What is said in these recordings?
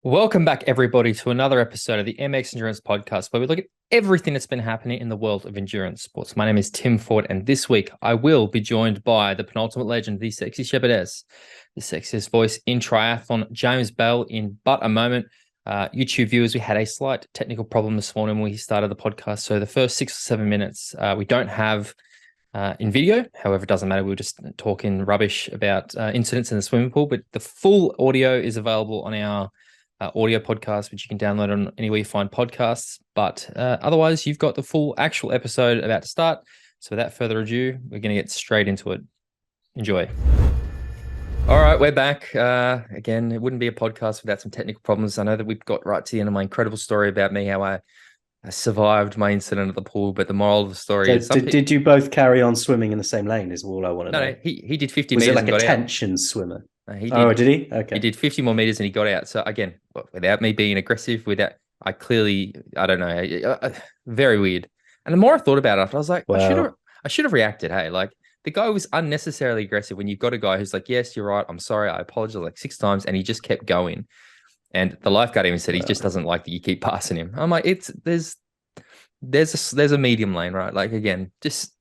Welcome back, everybody, to another episode of the MX Endurance Podcast, where we look at everything that's been happening in the world of endurance sports. My name is Tim Ford, and this week I will be joined by the penultimate legend, the sexy shepherdess, the sexiest voice in triathlon, James Bell, in but a moment. YouTube viewers, we had a slight technical problem this morning when we started the podcast, so the first 6 or 7 minutes we don't have in video. However, it doesn't matter. We were just talking rubbish about incidents in the swimming pool, but the full audio is available on our audio podcast, which you can download on anywhere you find podcasts. But otherwise, you've got the full actual episode about to start. So without further ado, we're going to get straight into it. Enjoy. All right, we're back. Again, it wouldn't be a podcast without some technical problems. I know that we've got right to the end of my incredible story about me, how I survived my incident at the pool. But the moral of the story is... Did you both carry on swimming in the same lane is all I want to know. No, he did 50 Was meters it like and a got out. tension swimmer? He did. Oh, did he? Okay. He did 50 more meters and he got out. So again, without me being aggressive, I don't know, very weird. And the more I thought about it, I was like, Wow. I should have reacted. Hey, like the guy was unnecessarily aggressive when you've got a guy who's like, yes, you're right. I'm sorry. I apologize like 6 times. And he just kept going. And the lifeguard even said he just doesn't like that you keep passing him. I'm like, there's a medium lane, right? Like, again, just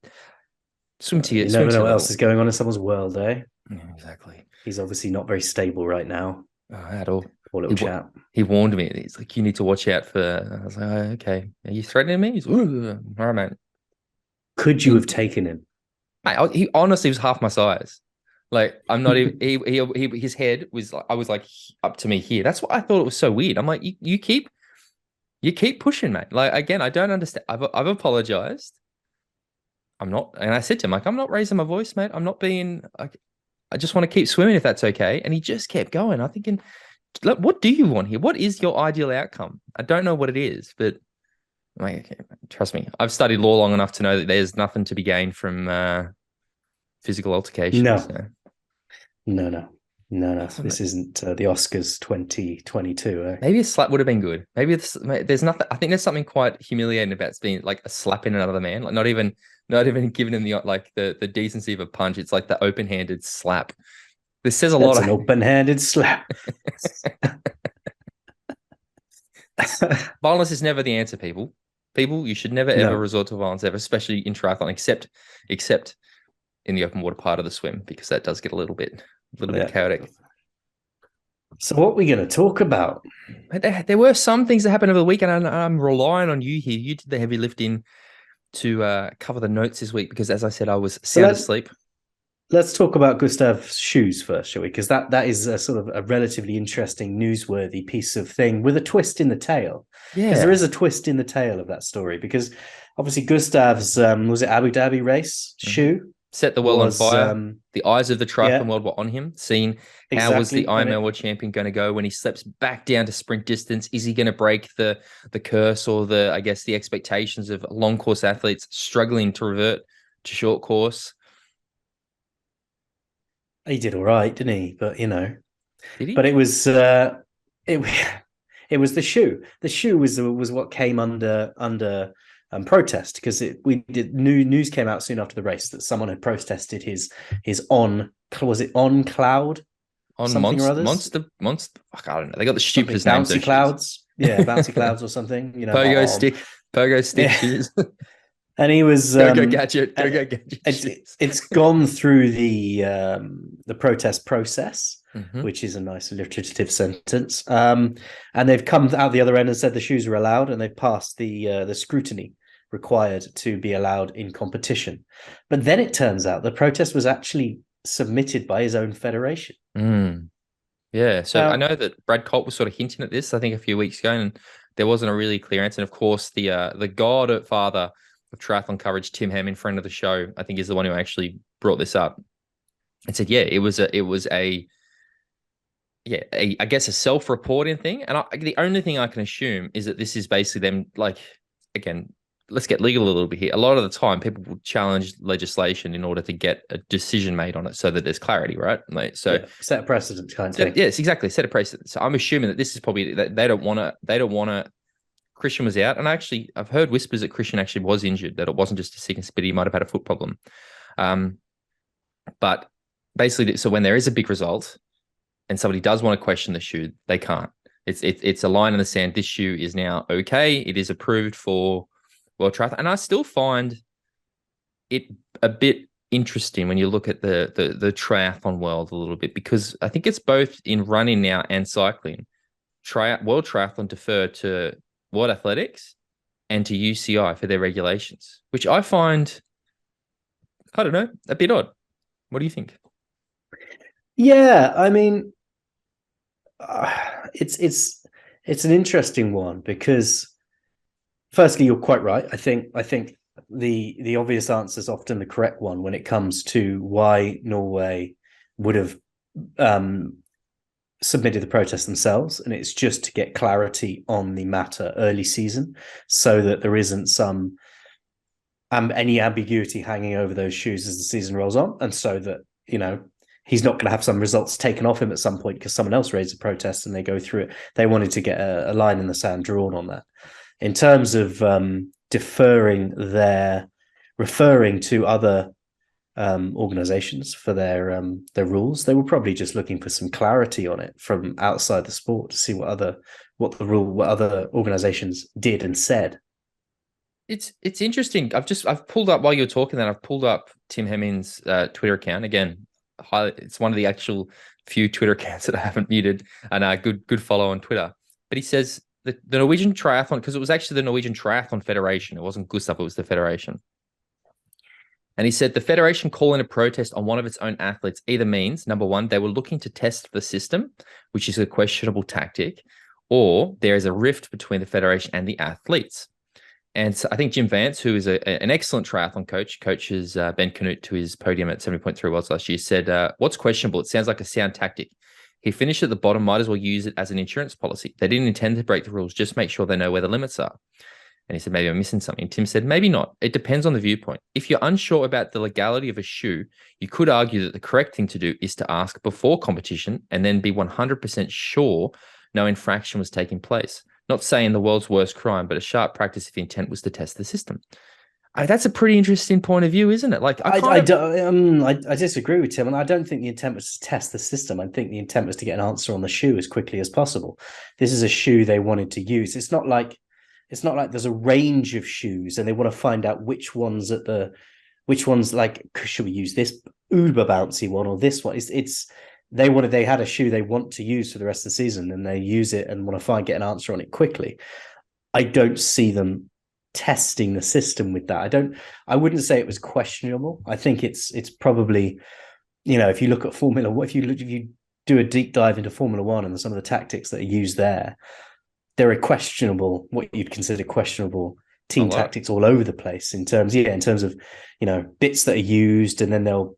swim to your You never know what level. else is going on in someone's world, eh? Yeah, exactly. He's obviously not very stable right now. At all. Poor little chap. He warned me. He's like, you need to watch out for... I was like, oh, okay. Are you threatening me? He's like, all right, man. Could you have taken him? Mate, he honestly was half my size. Like, I'm not even... his head was... I was like up to me here. That's what I thought. It was so weird. I'm like, you keep pushing, mate. Like, again, I don't understand. I've apologized. I'm not... And I said to him, like, I'm not raising my voice, mate. I'm not being... like, I just want to keep swimming if that's okay. And he just kept going. I'm thinking, look, what do you want here? What is your ideal outcome? I don't know what it is, but like, trust me, I've studied law long enough to know that there's nothing to be gained from physical altercation. No. So. No. This isn't the Oscars 2022. Eh? Maybe a slap would have been good. Maybe there's nothing. I think there's something quite humiliating about being like a slap in another man. Like not even giving him the decency of a punch. It's like the open-handed slap. This says a lot. That's an open-handed slap. Violence is never the answer, people. You should never ever resort to violence ever, especially in triathlon, except in the open water part of the swim, because that does get a little bit chaotic. So what are we going to talk about? There were some things that happened over the weekend, and I'm relying on you here. You did the heavy lifting to cover the notes this week, because as I said, I was sound asleep. Let's talk about Gustav's shoes first, shall we? Because that is a sort of a relatively interesting, newsworthy piece of thing with a twist in the tail. Yeah, because there is a twist in the tail of that story. Because obviously Gustav's was it Abu Dhabi race shoe set the world on fire. The eyes of the triathlon world were on him, seeing how was the Ironman world champion going to go when he steps back down to sprint distance. Is he going to break the curse or the expectations of long course athletes struggling to revert to short course? He did all right, didn't he? But did he? But it was the shoe. The shoe was what came under protest, because news came out soon after the race that someone had protested his on cloud on monster. I don't know. They got the stupidest names. Bouncy clouds, bouncy clouds or something. Pogo stick shoes. And he was go gadget. It's gone through the protest process, which is a nice alliterative sentence. And they've come out the other end and said the shoes are allowed, and they've passed the scrutiny required to be allowed in competition. But then it turns out the protest was actually submitted by his own federation. Yeah. So I know that Brad Colt was sort of hinting at this, I think, a few weeks ago, and there wasn't a really clear answer. And of course, the godfather of triathlon coverage, Tim Hammond, friend of the show, I think is the one who actually brought this up and said, yeah, it was a self-reporting thing. And the only thing I can assume is that this is basically them, like, again, let's get legal a little bit here. A lot of the time people will challenge legislation in order to get a decision made on it so that there's clarity, right? Like, so set a precedent kind of thing. Yes, exactly. Set a precedent. So I'm assuming that this is probably that they don't want to Christian was out, and I've heard whispers that Christian actually was injured, that it wasn't just a sickness, but he might have had a foot problem. But basically, so when there is a big result and somebody does want to question the shoe, they can't. It's a line in the sand. This shoe is now okay. It is approved for World Triathlon. And I still find it a bit interesting when you look at the triathlon world a little bit, because I think it's both in running now and cycling. World Triathlon defer to World Athletics and to UCI for their regulations, which I find, I don't know, a bit odd. What do you think? Yeah, I mean, it's an interesting one because, firstly, you're quite right. I think the obvious answer is often the correct one when it comes to why Norway would have submitted the protest themselves, and it's just to get clarity on the matter early season, so that there isn't some any ambiguity hanging over those shoes as the season rolls on, and so that he's not going to have some results taken off him at some point because someone else raised a protest and they go through it. They wanted to get a line in the sand drawn on that. In terms of referring to other organizations for their rules, they were probably just looking for some clarity on it from outside the sport to see what other organizations did and said. It's interesting. I've pulled up, while you're talking, that I've pulled up Tim Hemming's Twitter account again. It's one of the actual few Twitter accounts that I haven't muted, and a good follow on Twitter. But he says the Norwegian Triathlon, because it was actually the Norwegian Triathlon Federation. It wasn't Gustav, it was the Federation. And he said the Federation calling a protest on one of its own athletes either means, number one, they were looking to test the system, which is a questionable tactic, or there is a rift between the Federation and the athletes. And so I think Jim Vance, who is an excellent triathlon coach, coaches Ben Canute to his podium at 70.3 Worlds last year, said, what's questionable? It sounds like a sound tactic. He finished at the bottom, might as well use it as an insurance policy. They didn't intend to break the rules, just make sure they know where the limits are. And he said, maybe I'm missing something. Tim said, maybe not. It depends on the viewpoint. If you're unsure about the legality of a shoe, you could argue that the correct thing to do is to ask before competition and then be 100% sure no infraction was taking place. Not saying the world's worst crime, but a sharp practice if the intent was to test the system. That's a pretty interesting point of view, isn't it? Like, I disagree with Tim, and I don't think the intent was to test the system. I think the intent was to get an answer on the shoe as quickly as possible. This is a shoe they wanted to use. It's not like there's a range of shoes and they want to find out which ones like, should we use this uber bouncy one or this one? They had a shoe they want to use for the rest of the season, and they use it and want to get an answer on it quickly. I don't see them testing the system with that. I wouldn't say it was questionable. I think it's probably, if you look at Formula One, if you do a deep dive into Formula One and some of the tactics that are used there, there are questionable, what you'd consider questionable team tactics all over the place in terms of, bits that are used, and then they'll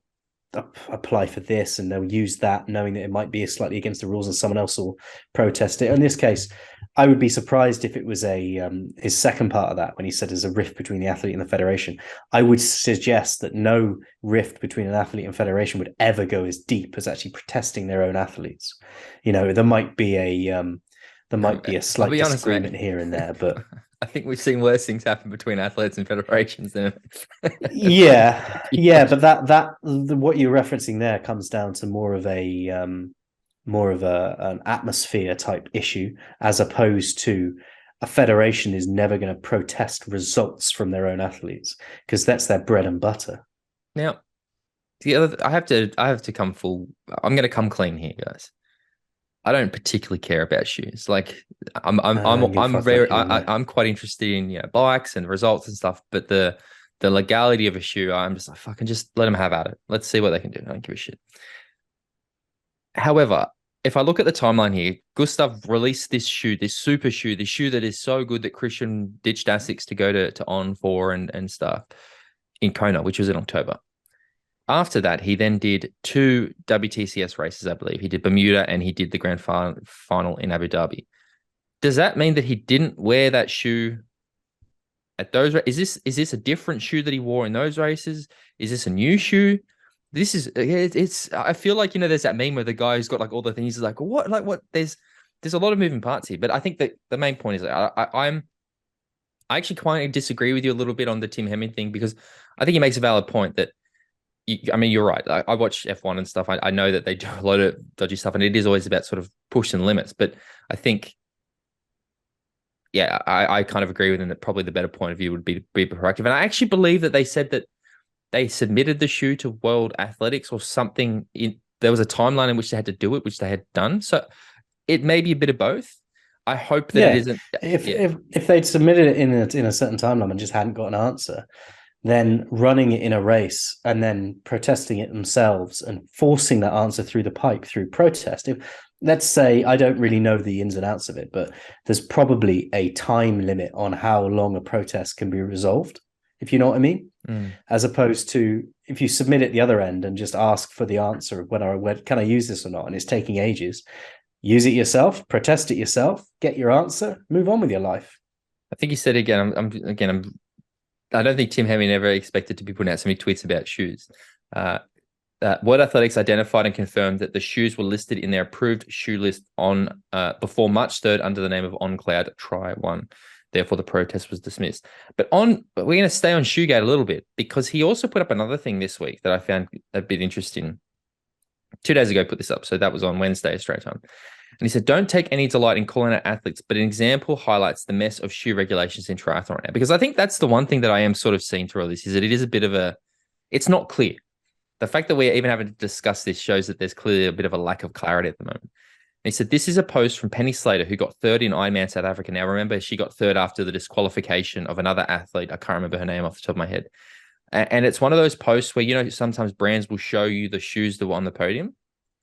apply for this and they'll use that knowing that it might be slightly against the rules and someone else will protest it. In this case, I would be surprised if it was his second part of that when he said there's a rift between the athlete and the federation. I would suggest that no rift between an athlete and federation would ever go as deep as actually protesting their own athletes. There might be a slight disagreement here and there, but I think we've seen worse things happen between athletes and federations than yeah, but that what you're referencing there comes down to more of an atmosphere type issue, as opposed to a federation is never going to protest results from their own athletes because that's their bread and butter. Now, I have to come full. I'm going to come clean here, guys. I don't particularly care about shoes. Like I'm quite interested in bikes and results and stuff, but the legality of a shoe, I'm just like, fucking just let them have at it. Let's see what they can do. I don't give a shit. However, if I look at the timeline here, Gustav released this shoe, this super shoe, this shoe that is so good that Christian ditched Asics to go to On for and stuff in Kona, which was in October. After that, he then did 2 WTCS races, I believe. He did Bermuda and he did the grand final in Abu Dhabi. Does that mean that he didn't wear that shoe at those races? Is this a different shoe that he wore in those races? Is this a new shoe? I feel like, there's that meme where the guy who's got like all the things is like, what? There's a lot of moving parts here. But I think that the main point is I actually quite disagree with you a little bit on the Tim Hemming thing, because I think he makes a valid point that I mean, you're right. I watch F1 and stuff. I know that they do a lot of dodgy stuff, and it is always about sort of pushing limits. But I think, yeah, I kind of agree with them that probably the better point of view would be to be proactive. And I actually believe that they said that they submitted the shoe to World Athletics or something. There was a timeline in which they had to do it, which they had done. So it may be a bit of both. I hope that it isn't. If they'd submitted it in a certain timeline and just hadn't got an answer, then running it in a race and then protesting it themselves and forcing that answer through the pipe through protest. Let's say, I don't really know the ins and outs of it, but there's probably a time limit on how long a protest can be resolved, if you know what I mean. As opposed to if you submit it the other end and just ask for the answer of when can I use this or not, and it's taking ages. Use it yourself, protest it yourself, get your answer, move on with your life. I think you said again. I don't think Tim Hemming ever expected to be putting out so many tweets about shoes. World Athletics identified and confirmed that the shoes were listed in their approved shoe list on before March 3rd under the name of OnCloud Tri 1. Therefore, the protest was dismissed. But we're going to stay on Shoegate a little bit because he also put up another thing this week that I found a bit interesting. 2 days ago, put this up. So that was on Wednesday, Australia time. And he said, don't take any delight in calling out athletes, but an example highlights the mess of shoe regulations in triathlon right now. Because I think that's the one thing that I am sort of seeing through all this is that it is a bit of it's not clear. The fact that we're even having to discuss this shows that there's clearly a bit of a lack of clarity at the moment. And he said, this is a post from Penny Slater, who got third in Ironman South Africa. Now, remember, she got third after the disqualification of another athlete. I can't remember her name off the top of my head. And it's one of those posts where, sometimes brands will show you the shoes that were on the podium.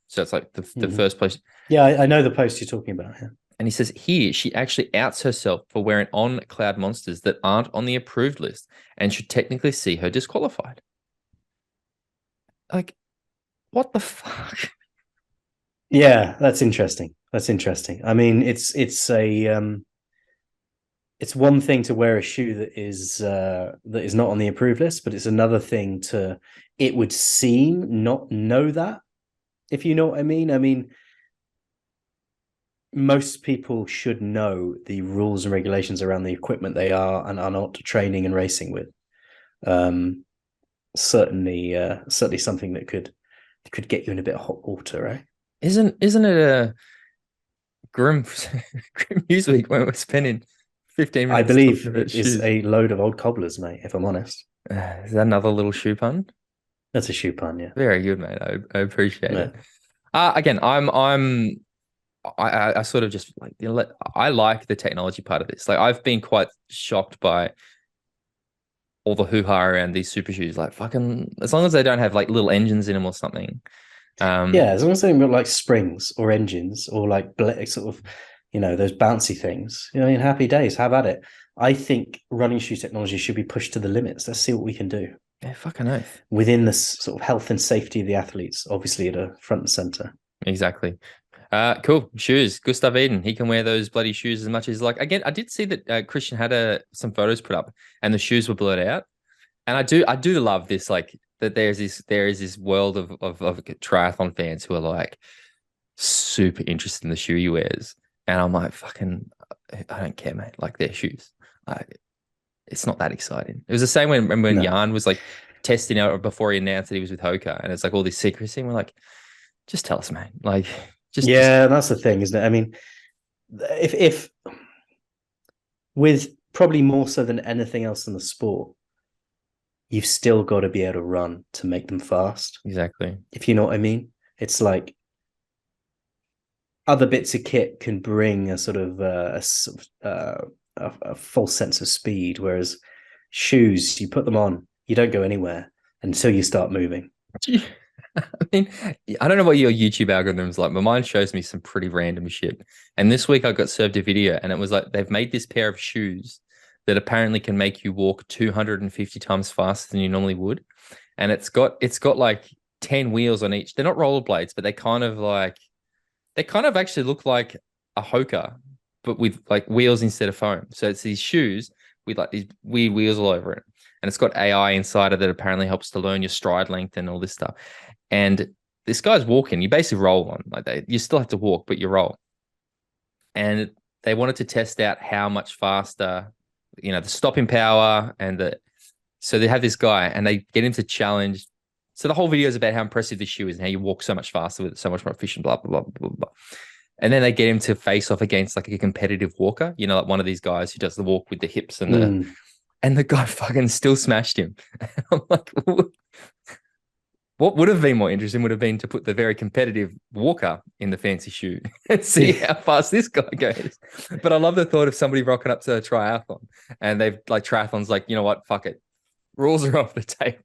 So it's like the first place. Yeah, I know the post you're talking about. Yeah. And he says here, she actually outs herself for wearing on Cloud Monsters that aren't on the approved list and should technically see her disqualified. Like, what the fuck? Yeah, that's interesting. I mean, it's one thing to wear a shoe that is not on the approved list, but it's another thing to, it would seem, not know that, if you know what I mean. I mean, most people should know the rules and regulations around the equipment they are and are not training and racing with. Certainly something that could get you in a bit of hot water, right? Isn't it a grim news week when we're spending 15 minutes? I believe it is a load of old cobblers, mate, if I'm honest. Is that another little shoe pun? That's a shoe pun, yeah. Very good, mate. I appreciate it. Again, I sort of just like, I like the technology part of this. Like, I've been quite shocked by all the hoo-ha around these super shoes. Like, fucking, as long as they don't have like little engines in them or something. Yeah, as long as they've got like springs or engines or like sort of, those bouncy things. I mean, happy days. Have at it. I think running shoe technology should be pushed to the limits. Let's see what we can do. Yeah, fucking oath. Within the sort of health and safety of the athletes, obviously at a front and center. Exactly. Cool. Shoes. Gustav Iden. He can wear those bloody shoes as much as like. Again, I did see that Christian had some photos put up, and the shoes were blurred out. And I do love this, like that. There is this world of triathlon fans who are like super interested in the shoe he wears, and I'm like, fucking, I don't care, mate. Like, their shoes. It's not that exciting. It was the same when Jan was like testing out before he announced that he was with Hoka, and it's like all this secrecy. And we're like, just tell us, man. Like, that's the thing, isn't it? I mean, if with probably more so than anything else in the sport, you've still got to be able to run to make them fast. Exactly. If you know what I mean, it's like other bits of kit can bring a sort of a false sense of speed, whereas shoes, you put them on, you don't go anywhere until you start moving. I mean, I don't know what your YouTube algorithm's like, but mine shows me some pretty random shit. And this week I got served a video, and it was like they've made this pair of shoes that apparently can make you walk 250 times faster than you normally would. And it's got like 10 wheels on each. They're not rollerblades, but they kind of actually look like a Hoka, but with like wheels instead of foam. So it's these shoes with like these weird wheels all over it. And it's got AI inside of that apparently helps to learn your stride length and all this stuff. And this guy's walking, you basically roll on. Like, you still have to walk, but you roll. And they wanted to test out how much faster, the stopping power so they have this guy, and they get him to challenge So the whole video is about how impressive this shoe is and how you walk so much faster with it, so much more efficient, blah, blah, blah, blah, blah. And then they get him to face off against like a competitive walker, you know, like one of these guys who does the walk with the hips and the guy fucking still smashed him. I'm like, what would have been more interesting would have been to put the very competitive walker in the fancy shoe and see how fast this guy goes. But I love the thought of somebody rocking up to a triathlon and they've like triathlon's like, you know what, fuck it. Rules are off the table.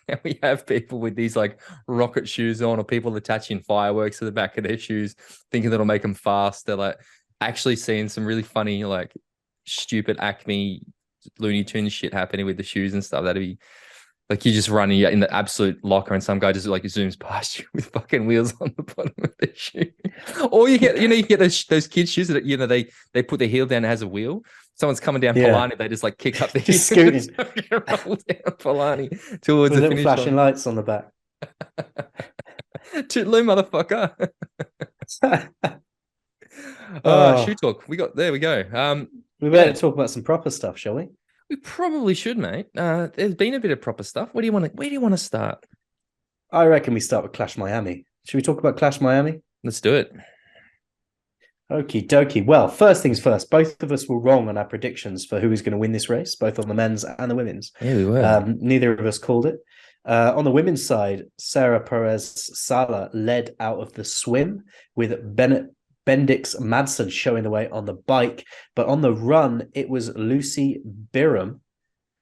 Now we have people with these like rocket shoes on, or people attaching fireworks to the back of their shoes, thinking that'll make them fast. They're like actually seeing some really funny, like stupid Acme Looney Tunes shit happening with the shoes and stuff. That'd be like you just running in the absolute locker and some guy just like zooms past you with fucking wheels on the bottom of the shoe. Or you get, you get those kids' shoes that, they put their heel down and it has a wheel. Someone's coming down Polani, they just like kick up the just scooting. Roll down Polani towards with the little finish flashing line. lights on the back. Toodaloo, motherfucker. Shoe talk. There we go. We better talk about some proper stuff, shall we? We probably should, mate. There's been a bit of proper stuff. Where do you want to start? I reckon we start with Clash Miami. Should we talk about Clash Miami? Let's do it. Okie dokie. Well, first things first, both of us were wrong on our predictions for who was going to win this race, both on the men's and the women's. Yeah, we were. Neither of us called it. On the women's side, Sarah Perez Sala led out of the swim with Bendix Madsen showing the way on the bike. But on the run, it was Lucy Birham,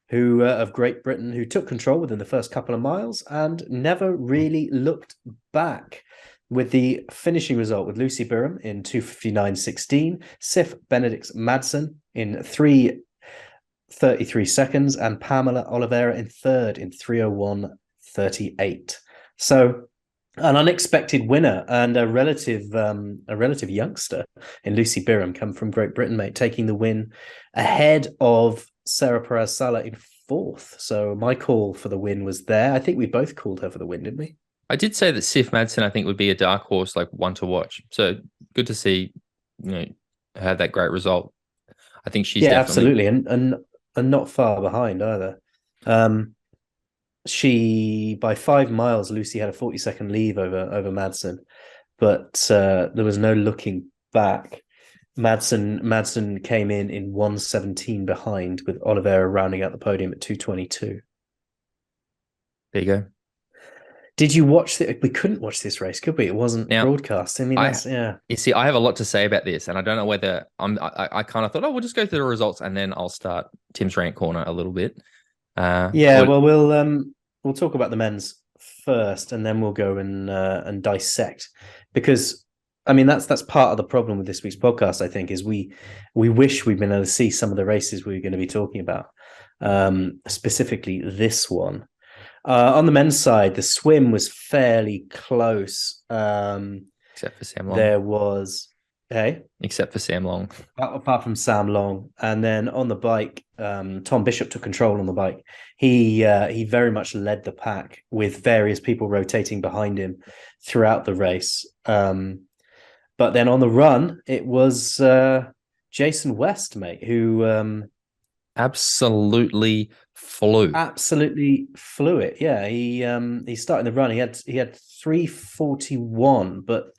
who of Great Britain, who took control within the first couple of miles and never really looked back. With the finishing result with Lucy Birham in 2:59.16, Sif Benedict Madsen in 3:33 seconds, and Pamela Oliveira in third in 3:01.38. So an unexpected winner and a relative youngster in Lucy Birham come from Great Britain, mate, taking the win ahead of Sarah Perez Sala in fourth. So my call for the win was there. I think we both called her for the win, didn't we? I did say that Sif Madsen, I think, would be a dark horse, like one to watch. So good to see, had that great result. I think she's absolutely, and not far behind either. She by 5 miles, Lucy had a 40-second lead over Madsen, but there was no looking back. Madsen came in 1:17 behind, with Oliveira rounding out the podium at 2:22. There you go. Did you watch it? We couldn't watch this race, could we? It wasn't broadcast. I mean, You see, I have a lot to say about this, and I don't know whether I kind of thought, we'll just go through the results and then I'll start Tim's rant corner a little bit. We'll talk about the men's first, and then we'll go and dissect, because I mean that's part of the problem with this week's podcast. I think is we wish we'd been able to see some of the races we were going to be talking about, specifically this one. On the men's side, the swim was fairly close. Except for Sam Long. There was, except for Sam Long. Apart from Sam Long. And then on the bike, Tom Bishop took control on the bike. He very much led the pack with various people rotating behind him throughout the race. But then on the run, it was Jason West, mate, who... absolutely flew it. Yeah, he started the run. He had 3:41, but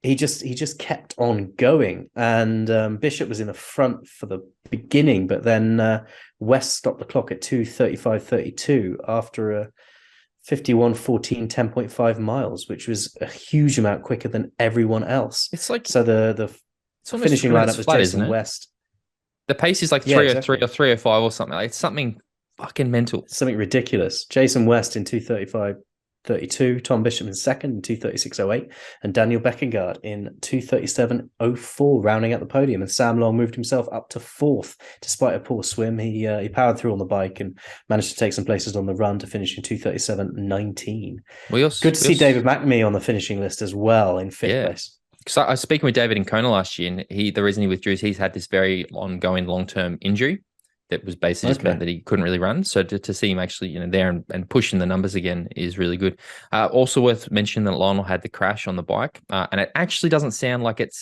he just kept on going. And Bishop was in the front for the beginning, but then West stopped the clock at 2:35.32 after a 51:14 10.5 miles, which was a huge amount quicker than everyone else. It's like the finishing lineup was Jason West. The pace is like 3:03 or 3:05 or something. It's something fucking mental. Something ridiculous. Jason West in 2:35.32, Tom Bishop in second in 2:36.08, and Daniel Beckengard in 2:37.04, rounding out the podium. And Sam Long moved himself up to fourth despite a poor swim. He powered through on the bike and managed to take some places on the run to finish in 2:37.19. Good to see David McNamee on the finishing list as well in fifth place. So I was speaking with David in Kona last year, and the reason he withdrew is he's had this very ongoing long-term injury that was basically just meant that he couldn't really run. So to see him actually, there and pushing the numbers again is really good. Also worth mentioning that Lionel had the crash on the bike, and it actually doesn't sound like it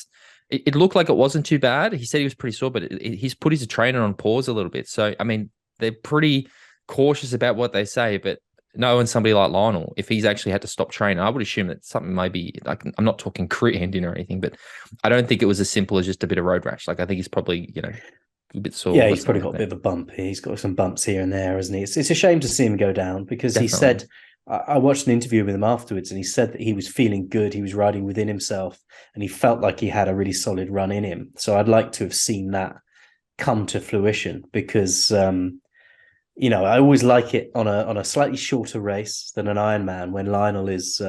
looked like it wasn't too bad. He said he was pretty sore, but he's put his trainer on pause a little bit. So, I mean, they're pretty cautious about what they say, but knowing somebody like Lionel, if he's actually had to stop training, I would assume that something maybe, like, I'm not talking crit ending or anything, but I don't think it was as simple as just a bit of road rash. Like, I think he's probably, a bit sore. Yeah, he's probably got a bit of a bump. He's got some bumps here and there, hasn't he? It's a shame to see him go down because Definitely. he said, I watched an interview with him afterwards, and he said that he was feeling good. He was riding within himself, and he felt like he had a really solid run in him. So I'd like to have seen that come to fruition because, I always like it on a slightly shorter race than an Ironman when Lionel is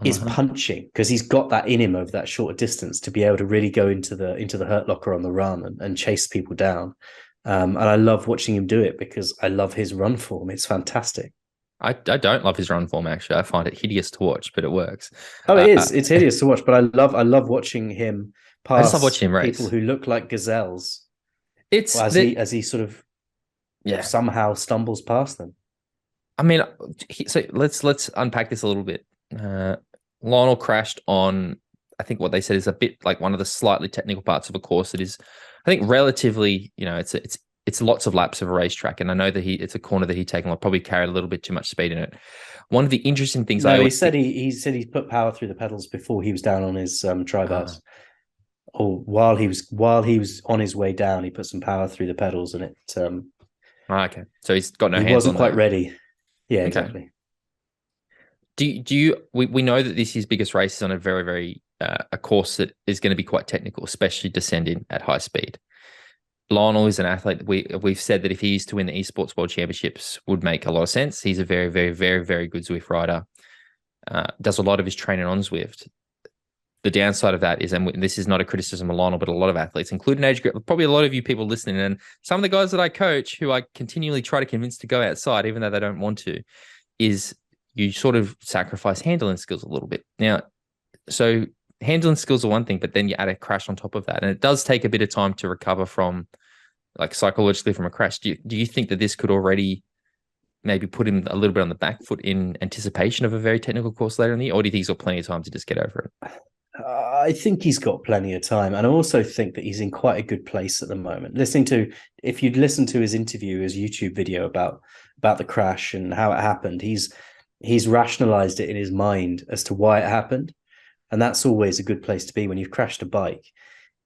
punching, because he's got that in him over that shorter distance to be able to really go into the hurt locker on the run and chase people down. And I love watching him do it because I love his run form. It's fantastic. I don't love his run form, actually. I find it hideous to watch, but it works. Oh, it is. It's hideous to watch, but I love watching him pass I just love watching him race. People who look like gazelles. It's as he sort of somehow stumbles past them. I mean, so let's unpack this a little bit. Lionel crashed on, I think what they said is a bit like one of the slightly technical parts of a course that is, I think, relatively, it's lots of laps of a racetrack, and I know that it's a corner that he'd taken, probably carried a little bit too much speed in it. One of the interesting things he said he put power through the pedals before he was down on his tri-bars. Or while he was on his way down, he put some power through the pedals, and it. Okay, so he's got no hands. He wasn't on quite that. ready. Yeah, okay. Exactly. We know that this is his biggest race is on a very, very a course that is going to be quite technical, especially descending at high speed. Lionel is an athlete. We've said that if he is to win the Esports World Championships, would make a lot of sense. He's a very, very, very, very good Zwift rider. Does a lot of his training on Zwift. The downside of that is, and this is not a criticism of Lionel, but a lot of athletes, including age group, probably a lot of you people listening, and some of the guys that I coach who I continually try to convince to go outside, even though they don't want to, is you sort of sacrifice handling skills a little bit. Now, so handling skills are one thing, but then you add a crash on top of that. And it does take a bit of time to recover from, like, psychologically from a crash. Do you think that this could already maybe put him a little bit on the back foot in anticipation of a very technical course later in the year? Or do you think he's got plenty of time to just get over it? I think he's got plenty of time. And I also think that he's in quite a good place at the moment. If you'd listen to his interview, his YouTube video about the crash and how it happened, he's rationalized it in his mind as to why it happened. And that's always a good place to be when you've crashed a bike.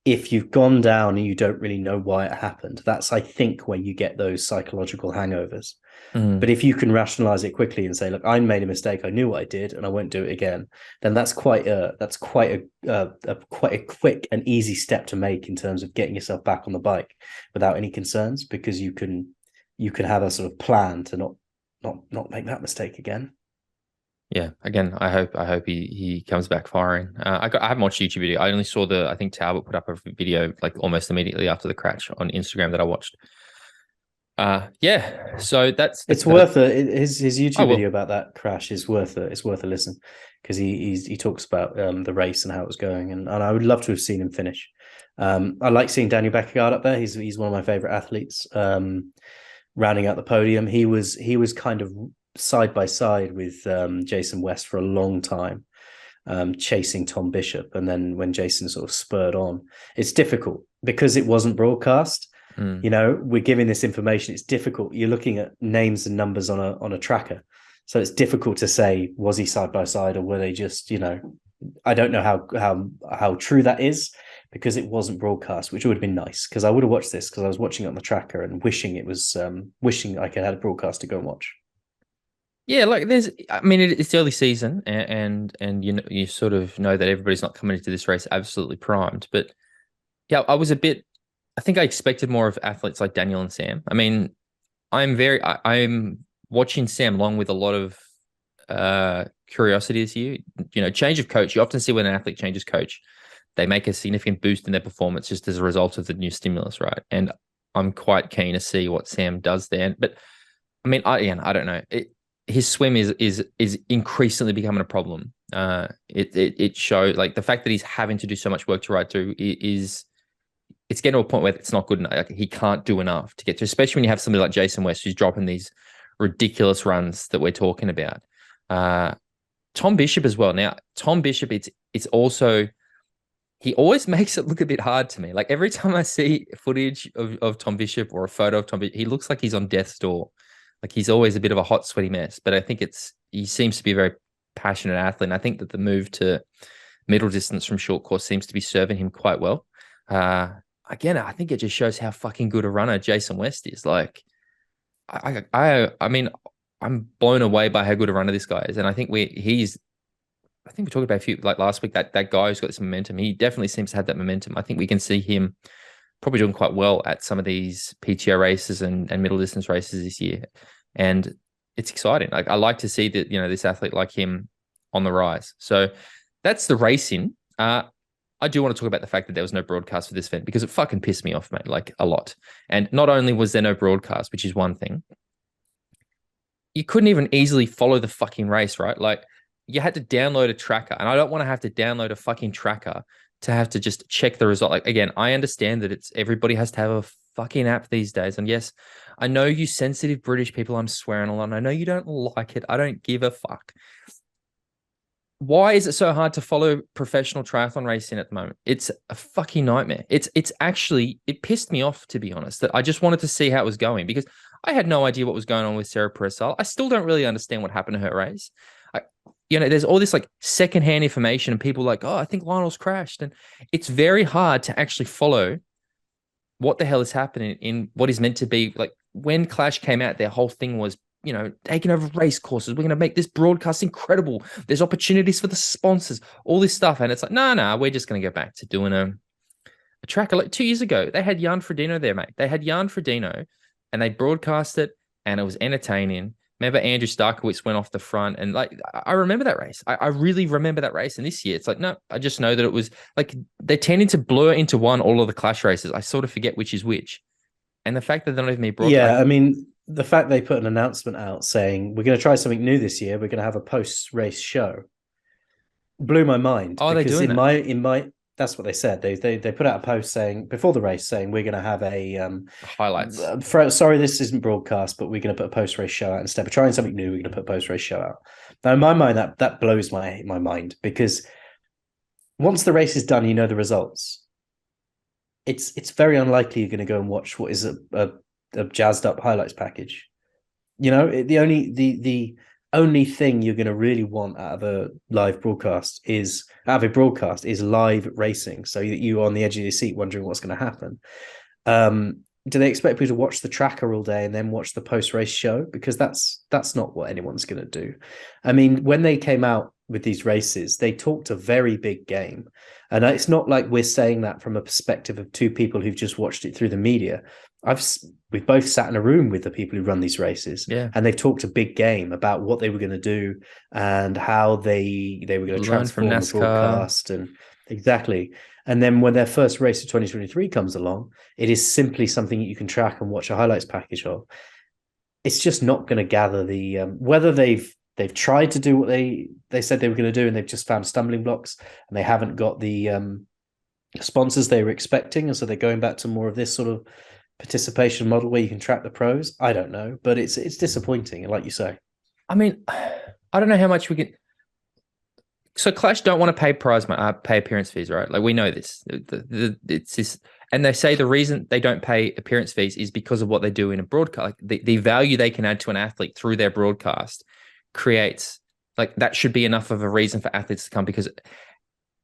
If you've gone down and you don't really know why it happened, that's, I think, when you get those psychological hangovers. But if you can rationalize it quickly and say, look, I made a mistake, I knew what I did, and I won't do it again, then that's quite a quick and easy step to make in terms of getting yourself back on the bike without any concerns, because you can have a sort of plan to not make that mistake again. Yeah, again, I hope he comes back firing. I haven't watched YouTube video. I only saw I think Talbot put up a video like almost immediately after the crash on Instagram that I watched. So it's worth his YouTube video about that crash is worth a listen, because he talks about the race and how it was going, and I would love to have seen him finish. I like seeing Daniel Beckegaard up there. He's one of my favorite athletes. Rounding out the podium, he was kind of side by side with Jason West for a long time, chasing Tom Bishop, and then when Jason sort of spurred on, it's difficult because it wasn't broadcast. We're giving this information. It's difficult. You're looking at names and numbers on a tracker, so it's difficult to say, was he side by side or were they just, I don't know how true that is, because it wasn't broadcast, which would have been nice, because I would have watched this, because I was watching it on the tracker and wishing I could have a broadcast to go and watch. Yeah, like it's early season, and you sort of know that everybody's not coming into this race absolutely primed. But yeah, I think I expected more of athletes like Daniel and Sam. I mean, I'm watching Sam along with a lot of curiosity this year. Change of coach. You often see when an athlete changes coach, they make a significant boost in their performance just as a result of the new stimulus, right? And I'm quite keen to see what Sam does there. But I mean, I don't know. His swim is increasingly becoming a problem. It shows, like, the fact that he's having to do so much work to ride through it's getting to a point where it's not good enough. Like, he can't do enough to get to, especially when you have somebody like Jason West who's dropping these ridiculous runs that we're talking about. Tom Bishop as well. Now, Tom Bishop, it's also, he always makes it look a bit hard to me. Like, every time I see footage of Tom Bishop or a photo of Tom Bishop, he looks like he's on death's door. Like he's always a bit of a hot, sweaty mess, but I think he seems to be a very passionate athlete. And I think that the move to middle distance from short course seems to be serving him quite well. Again, I think it just shows how fucking good a runner Jason West is. Like, I mean, I'm blown away by how good a runner this guy is, and I think we talked about a few like last week that guy who's got this momentum. He definitely seems to have that momentum. I think we can see him probably doing quite well at some of these PTO races and middle distance races this year, and it's exciting. Like I like to see that this athlete like him on the rise. So that's the racing. I do want to talk about the fact that there was no broadcast for this event because it fucking pissed me off, mate, like a lot. And not only was there no broadcast, which is one thing, you couldn't even easily follow the fucking race, right? Like you had to download a tracker, and I don't want to have to download a fucking tracker to have to just check the result. Like again, I understand that everybody has to have a fucking app these days. And yes, I know you sensitive British people, I'm swearing a lot. I know you don't like it. I don't give a fuck. Why is it so hard to follow professional triathlon racing at the moment? It's a fucking nightmare. It pissed me off, to be honest, that I just wanted to see how it was going because I had no idea what was going on with Sarah Perez-Sal. I still don't really understand what happened to her race. There's all this like secondhand information and people like, oh, I think Lionel's crashed. And it's very hard to actually follow what the hell is happening in what is meant to be like when Clash came out, their whole thing was, taking over race courses. We're going to make this broadcast incredible. There's opportunities for the sponsors, all this stuff. And it's like, no, we're just going to go back to doing a tracker. Like 2 years ago, they had Jan Frodeno there, mate. They had Jan Frodeno and they broadcast it and it was entertaining. Remember Andrew Starkowitz went off the front and like, I remember that race. I really remember that race. And this year it's like, no, I just know that it was like, they're tending to blur into one, all of the Clash races. I sort of forget which is which. And the fact that they're not even broadcast. Yeah, I mean, the fact they put an announcement out saying we're going to try something new this year, we're going to have a post-race show, blew my mind. Oh, they're doing that? In my that's what they said. They put out a post saying before the race saying we're going to have a highlights. Sorry, this isn't broadcast, but we're going to put a post-race show out instead of trying something new. We're going to put a post-race show out. Now, in my mind, that blows my mind because once the race is done, you know the results. It's very unlikely you're going to go and watch what is a jazzed up highlights package. The only thing you're going to really want out of a broadcast is live racing, so that you're on the edge of your seat wondering what's going to happen. Do they expect people to watch the tracker all day and then watch the post-race show? Because that's not what anyone's going to do. I mean, when they came out with these races, they talked a very big game. And it's not like we're saying that from a perspective of two people who've just watched it through the media. We've both sat in a room with the people who run these races, and they've talked a big game about what they were going to do and how they were going to transform the broadcast and exactly. And then when their first race of 2023 comes along, it is simply something you can track and watch a highlights package of. It's just not going to gather the whether they've tried to do what they said they were going to do and they've just found stumbling blocks and they haven't got the sponsors they were expecting, and so they're going back to more of this sort of participation model where you can track the pros. I don't know, but it's disappointing, like you say. I mean, I don't know how much we can. So Clash don't want to pay appearance fees, right? Like we know this. It's this, and they say the reason they don't pay appearance fees is because of what they do in a broadcast. Like the value they can add to an athlete through their broadcast creates like that should be enough of a reason for athletes to come because.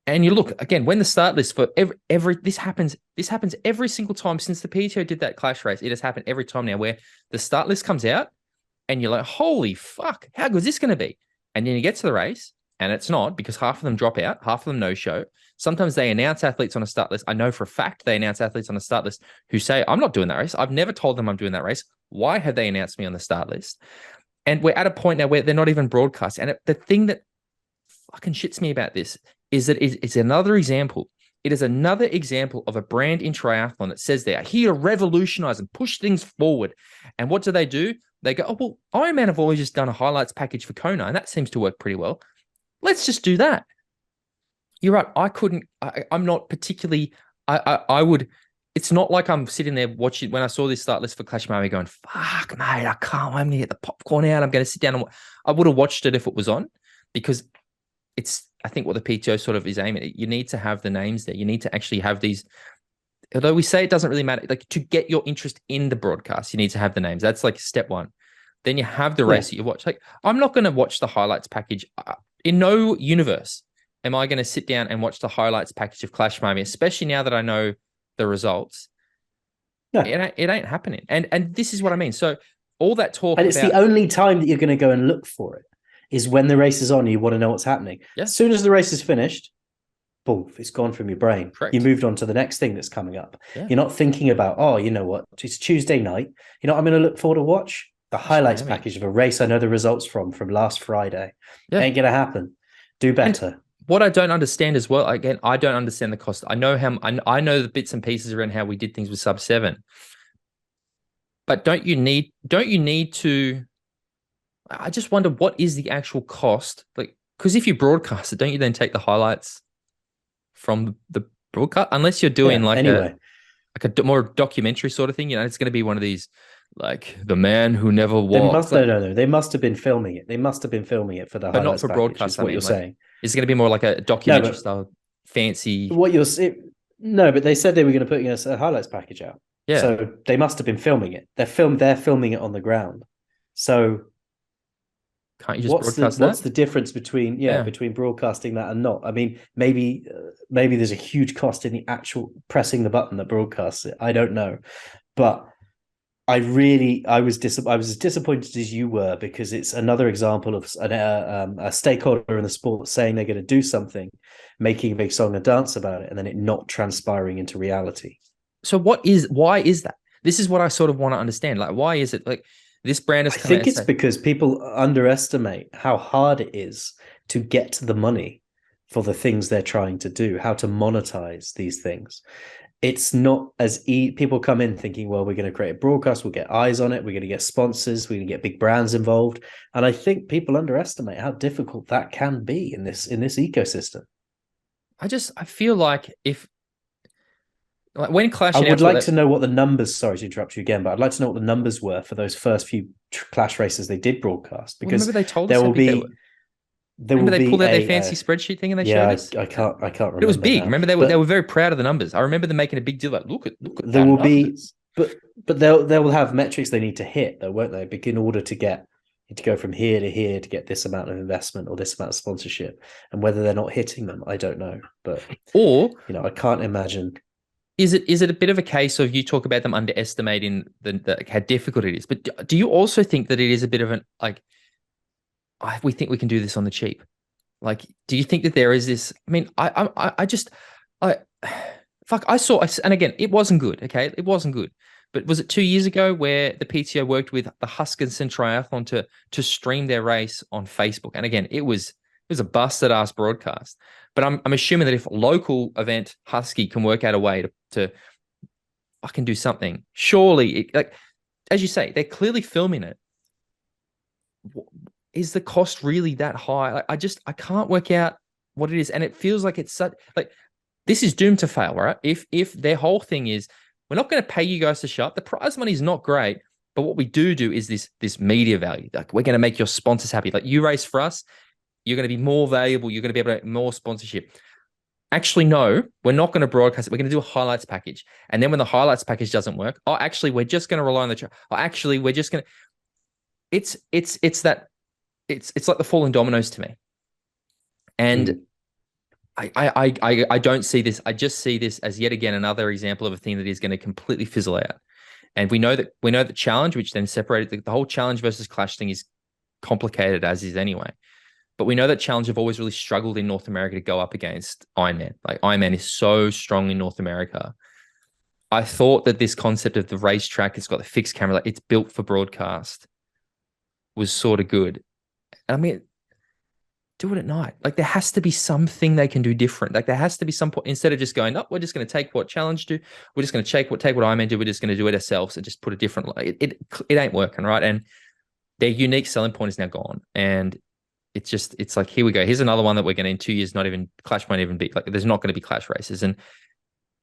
And you look again when the start list for every this happens every single time since the PTO did that Clash race. It has happened every time now where the start list comes out and you're like, holy fuck, how good is this going to be? And then you get to the race and it's not because half of them drop out, half of them no show. Sometimes they announce athletes on a start list. I know for a fact they announce athletes on a start list who say, I'm not doing that race. I've never told them I'm doing that race. Why have they announced me on the start list? And we're at a point now where they're not even broadcast. And the thing that fucking shits me about this is that it's another example. It is another example of a brand in triathlon that says they are here to revolutionize and push things forward. And what do? They go, oh, well, Ironman have always just done a highlights package for Kona, and that seems to work pretty well. Let's just do that. You're right. I'm not particularly, I would, it's not like I'm sitting there watching, when I saw this start list for Clash Miami going, fuck, mate, I can't, I'm going to get the popcorn out. I'm going to sit down and I would have watched it if it was on because it's, I think what the PTO sort of is aiming at, you need to have the names there. You need to actually have these, although we say it doesn't really matter, like to get your interest in the broadcast, you need to have the names. That's like step one. then you have the race that you watch. Like, I'm not going to watch the highlights package. In no universe am I going to sit down and watch the highlights package of Clash Miami, especially now that I know the results. No. It ain't happening. And this is what I mean. So all that talk and it's the only time that you're going to go and look for it is when the race is on. You want to know what's happening. Yeah. As soon as the race is finished, boom, it's gone from your brain. Correct. You moved on to the next thing that's coming up. Yeah. You're not thinking about, oh, you know what? It's Tuesday night. You know what I'm going to look forward to watch? The highlights package of a race I know the results from last Friday. Yeah. Ain't going to happen. Do better. And what I don't understand as well, again, I don't understand the cost. I know the bits and pieces around how we did things with sub 7. But don't you need to, I just wonder, what is the actual cost? Like, because if you broadcast it, don't you then take the highlights from the broadcast? Unless you're doing a more documentary sort of thing, it's going to be one of these, like, the man who never walked. No. They must have been filming it. They must have been filming it for the but highlights not for package, broadcast. Is what you're saying. It's going to be more like a documentary style, fancy. What you're saying? No, but they said they were going to put a highlights package out. Yeah. So they must have been filming it. They're filming it on the ground. So can't you just broadcast that? What's the difference between between broadcasting that and not? I mean, maybe there's a huge cost in the actual pressing the button that broadcasts it. I don't know, but I was as disappointed as you were, because it's another example of a stakeholder in the sport saying they're going to do something, making a big song and dance about it, and then it not transpiring into reality. So why is that? This is what I sort of want to understand. Like, why is it like this brand is? I think it's because people underestimate how hard it is to get to the money for the things they're trying to do, how to monetize these things. It's not as people come in thinking, well, we're going to create a broadcast, we'll get eyes on it, we're going to get sponsors, we're going to get big brands involved. And I think people underestimate how difficult that can be in this ecosystem. I feel like when Clash, I would like to know what the numbers. Sorry to interrupt you again, but I'd like to know what the numbers were for those first few Clash races they did broadcast, because remember they told us there will be. Remember they pulled out their fancy spreadsheet thing and they showed us. I can't remember. But it was big. Now. Remember they were very proud of the numbers. I remember them making a big deal. Like, look at there will numbers. Be, but they will have metrics they need to hit, though, won't they? Because in order to go from here to here to get this amount of investment or this amount of sponsorship, and whether they're not hitting them, I don't know. But I can't imagine. Is it a bit of a case of, you talk about them underestimating how difficult it is, but do you also think that it is a bit of an, like, we think we can do this on the cheap? Like, do you think that there is this? I mean, I saw, and again, it wasn't good. Okay, it wasn't good. But was it 2 years ago where the PTO worked with the Huskinson Triathlon to stream their race on Facebook? And again, it was a busted ass broadcast. But I'm assuming that if a local event Husky can work out a way to fucking do something, surely, like, as you say, they're clearly filming it. Is the cost really that high? Like, I can't work out what it is, and it feels like it's such, like, this is doomed to fail, right? If their whole thing is, we're not going to pay you guys to shut, the prize money is not great, but what we do is this media value. Like, we're going to make your sponsors happy. Like, you race for us, you're going to be more valuable. You're going to be able to get more sponsorship. Actually, no, we're not going to broadcast it. We're going to do a highlights package. And then when the highlights package doesn't work, we're just going to rely on we're just going to, it's like the falling dominoes to me. And I don't see this. I just see this as yet again another example of a thing that is going to completely fizzle out. And we know that challenge, which then separated the whole challenge versus Clash thing, is complicated as is anyway. But we know that challenge have always really struggled in North America to go up against Ironman. Like, Ironman is so strong in North America. I thought that this concept of the racetrack, it's got the fixed camera, like, it's built for broadcast, was sort of good. I mean, do it at night. Like, there has to be something they can do different. Like, there has to be some point, instead of just going, oh, we're just going to take what challenge do. We're just going to take what Ironman do. We're just going to do it ourselves and just put a different, like, it ain't working, right? And their unique selling point is now gone. And it's like, here we go. Here's another one that we're going to, in 2 years, Clash won't even be, like, there's not going to be Clash races. And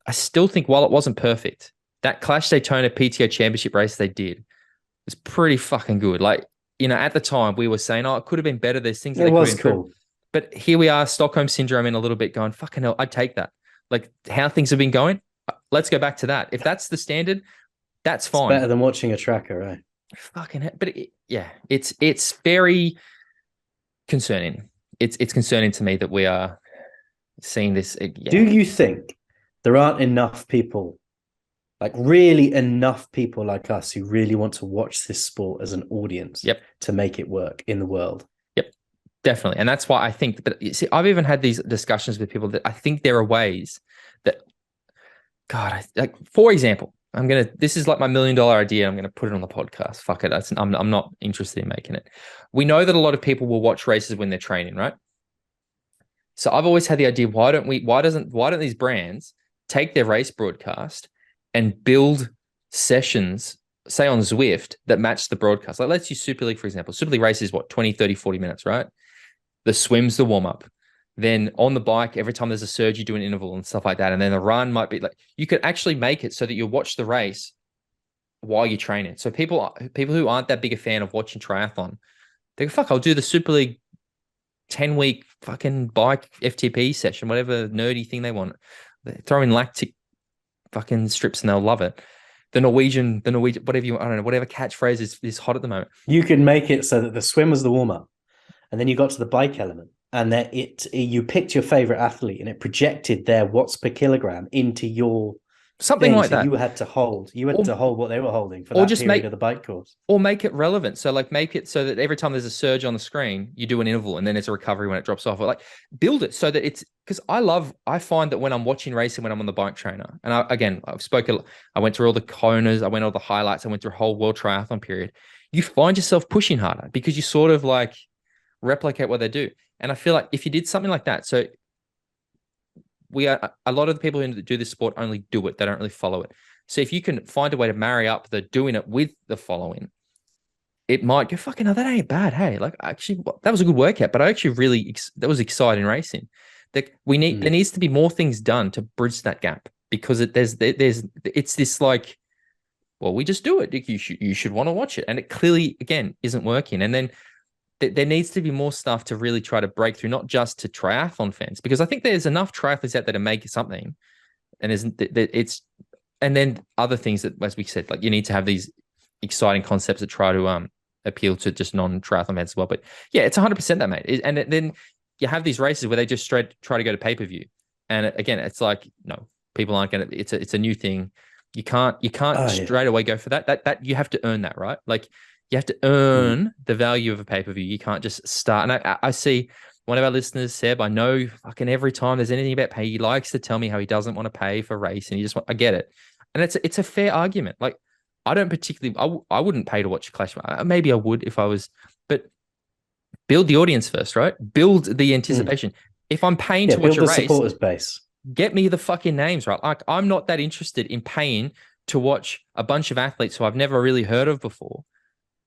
I still think, while it wasn't perfect, that Clash Daytona PTO championship race they did was pretty fucking good. Like, at the time we were saying, oh, it could have been better. There's things that was cool. But here we are, Stockholm syndrome in a little bit, going, fucking hell, I'd take that. Like, how things have been going, let's go back to that. If that's the standard, that's fine. It's better than watching a tracker, right? Fucking hell. But yeah, it's very concerning. It's concerning to me that we are seeing this. Yeah. Do you think there aren't enough people, like really enough people like us, who really want to watch this sport as an audience to make it work in the world? Yep, definitely. And that's why I think that, see, I've even had these discussions with people that I think there are ways that, God, like, for example, this is like my $1 million idea. I'm going to put it on the podcast. Fuck it. I'm not interested in making it. We know that a lot of people will watch races when they're training, right? So I've always had the idea, why don't these brands take their race broadcast and build sessions, say on Zwift, that match the broadcast? Like, let's use Super League, for example. Super League race is what, 20, 30, 40 minutes, right? The swim's the warm-up. Then on the bike, every time there's a surge, you do an interval and stuff like that. And then the run might be like, you could actually make it so that you'll watch the race while you train it. So people who aren't that big a fan of watching triathlon, they go, fuck, I'll do the Super League 10-week fucking bike FTP session, whatever nerdy thing they want. They throw in lactic fucking strips and they'll love it. The Norwegian, whatever I don't know, whatever catchphrase is hot at the moment. You can make it so that the swim was the warm-up, and then you got to the bike element, and that you picked your favorite athlete, and it projected their watts per kilogram into your something thing, like so that. You had to hold what they were holding for that period of the bike course, or make it relevant. So like, make it so that every time there's a surge on the screen, you do an interval, and then it's a recovery when it drops off. Or like, build it so that it's, because I find that when I'm watching racing, when I'm on the bike trainer, and I went through all the Konas, I went all the highlights, I went through a whole world triathlon period. You find yourself pushing harder because you sort of like replicate what they do. And I feel like if you did something like that, so a lot of the people who do this sport only do it. They don't really follow it. So if you can find a way to marry up the doing it with the following, it might go, fucking, oh, that ain't bad. Hey, like, actually, that was a good workout, but I actually that was exciting racing. That there needs to be more things done to bridge that gap, because it's this like, well, we just do it. You should want to watch it. And it clearly, again, isn't working. And then there needs to be more stuff to really try to break through, not just to triathlon fans, because I think there's enough triathletes out there to make something, and and then other things that, as we said, like, you need to have these exciting concepts that try to appeal to just non-triathlon fans as well. But yeah, it's 100% that, mate. And then you have these races where they just straight try to go to pay-per-view, and again, it's like, no, people aren't going to. It's a new thing. You can't straight away go for that. That you have to earn that, right? Like, you have to earn the value of a pay-per-view. You can't just start. And I see one of our listeners, Seb, I know fucking every time there's anything about pay, he likes to tell me how he doesn't want to pay for race, and I get it. And it's a fair argument. Like, I don't particularly, I wouldn't pay to watch Clash. Maybe I would if I was, but build the audience first, right? Build the anticipation. If I'm paying to watch a race, supporters base. Get me the fucking names, right? Like, I'm not that interested in paying to watch a bunch of athletes who I've never really heard of before.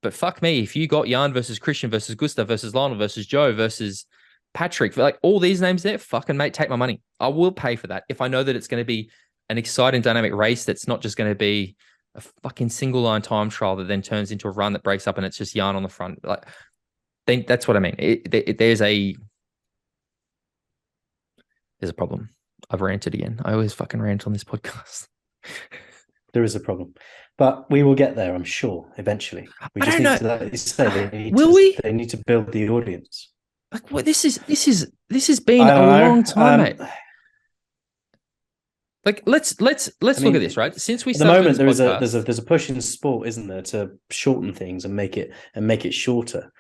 But fuck me, if you got Jan versus Christian versus Gustav versus Lionel versus Joe versus Patrick, like all these names there, fucking mate, take my money. I will pay for that if I know that it's going to be an exciting, dynamic race that's not just going to be a fucking single line time trial that then turns into a run that breaks up and it's just Jan on the front. Like, that's what I mean. There's a problem. I've ranted again. I always fucking rant on this podcast. There is a problem, but we will get there, I'm sure, eventually. We just need to, like you say, they need to build the audience. Like, what, this has been a long time, mate. Like, let's look at this, right? Since we started at the moment, there's a push in sport, isn't there, to shorten things and make it shorter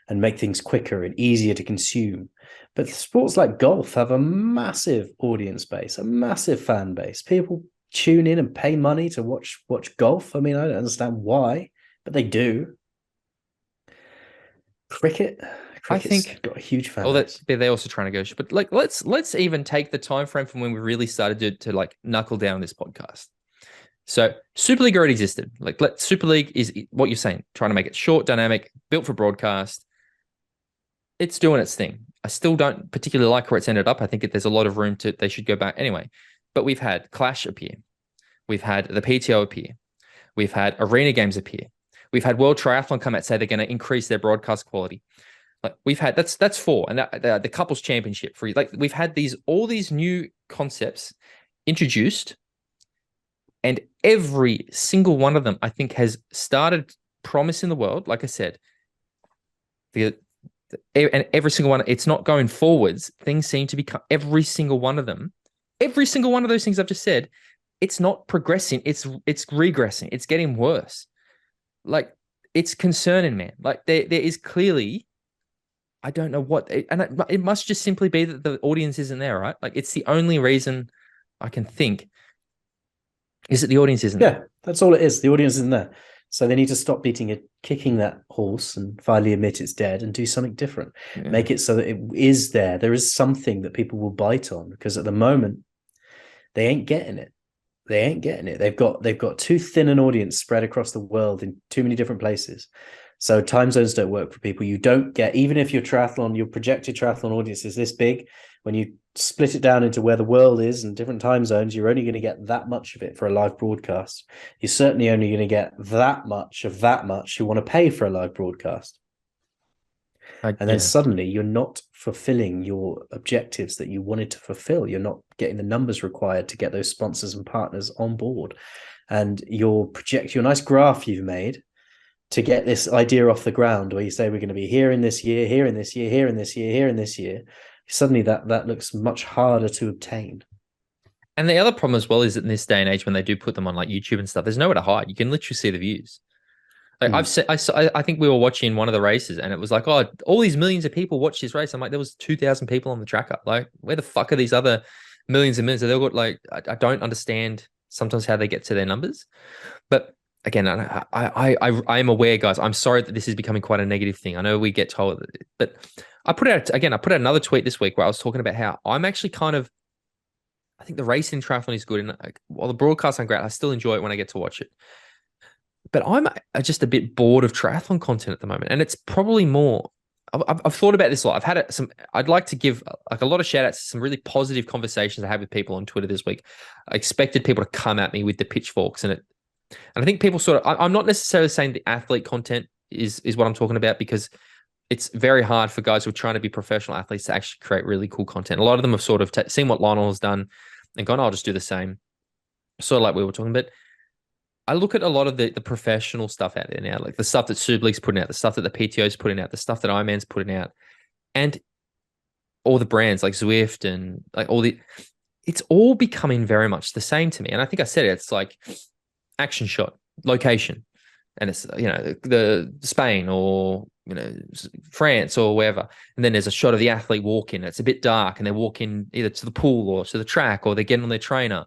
and make things quicker and easier to consume. But sports like golf have a massive audience base, a massive fan base. People tune in and pay money to watch golf. I mean, I don't understand why, but they do. Cricket's I think got a huge fan base. They're also trying to go, but like, let's even take the time frame from when we really started to like knuckle down this podcast. So Super League already existed. Like, Super League is what you're saying, trying to make it short, dynamic, built for broadcast. It's doing its thing. I still don't particularly like where it's ended up. I think there's a lot of room they should go back anyway. But we've had Clash appear. We've had the PTO appear. We've had Arena Games appear. We've had World Triathlon come out, say they're going to increase their broadcast quality. Like, we've had that's four, and the couples championship for, like, we've had all these new concepts introduced, and every single one of them, I think, has started promising the world, like I said, And every single one, it's not going forwards. Things seem to become every single one of them. Every single one of those things I've just said, it's not progressing. It's regressing. It's getting worse. Like, it's concerning, man. Like, there is clearly, I don't know what, and it must just simply be that the audience isn't there, right? Like, it's the only reason I can think is that the audience isn't there. Yeah, that's all it is. The audience isn't there. So they need to stop kicking that horse and finally admit it's dead and do something different. Yeah. Make it so that it is there. There is something that people will bite on, because at the moment they ain't getting it. They ain't getting it. They've got too thin an audience spread across the world in too many different places. So time zones don't work for people. You don't get, even if your projected triathlon audience is this big, when you split it down into where the world is and different time zones, you're only going to get that much of it for a live broadcast. You're certainly only going to get that much of that much who want to pay for a live broadcast. And then suddenly you're not fulfilling your objectives that you wanted to fulfill. You're not getting the numbers required to get those sponsors and partners on board. And your nice graph you've made to get this idea off the ground, where you say we're going to be here in this year, here in this year, here in this year, here in this year, suddenly that looks much harder to obtain. And the other problem as well is that in this day and age, when they do put them on like YouTube and stuff, there's nowhere to hide. You can literally see the views. Like I think we were watching one of the races and it was like, oh, all these millions of people watch this race. I'm like, there was 2,000 people on the tracker. Like, where the fuck are these other millions and millions? They've got, like, I don't understand sometimes how they get to their numbers. But again, I am aware, guys. I'm sorry that this is becoming quite a negative thing. I know we get told, but I put out another tweet this week where I was talking about how I'm actually I think the racing triathlon is good, and while the broadcasts aren't great, I still enjoy it when I get to watch it. But I'm just a bit bored of triathlon content at the moment, and it's probably more. I've thought about this a lot. I'd like to give like a lot of shout outs to some really positive conversations I had with people on Twitter this week. I expected people to come at me with the pitchforks, and I think people I'm not necessarily saying the athlete content is what I'm talking about, because it's very hard for guys who are trying to be professional athletes to actually create really cool content. A lot of them have sort of seen what Lionel has done and gone, I'll just do the same. Sort of like we were talking about. I look at a lot of the professional stuff out there now, like the stuff that Super League's putting out, the stuff that the PTO's putting out, the stuff that Ironman's putting out, and all the brands like Zwift and like it's all becoming very much the same to me. And I think I said it's like action shot, location, and it's, the Spain or, France or wherever. And then there's a shot of the athlete walking. It's a bit dark and they're walking either to the pool or to the track, or they're getting on their trainer.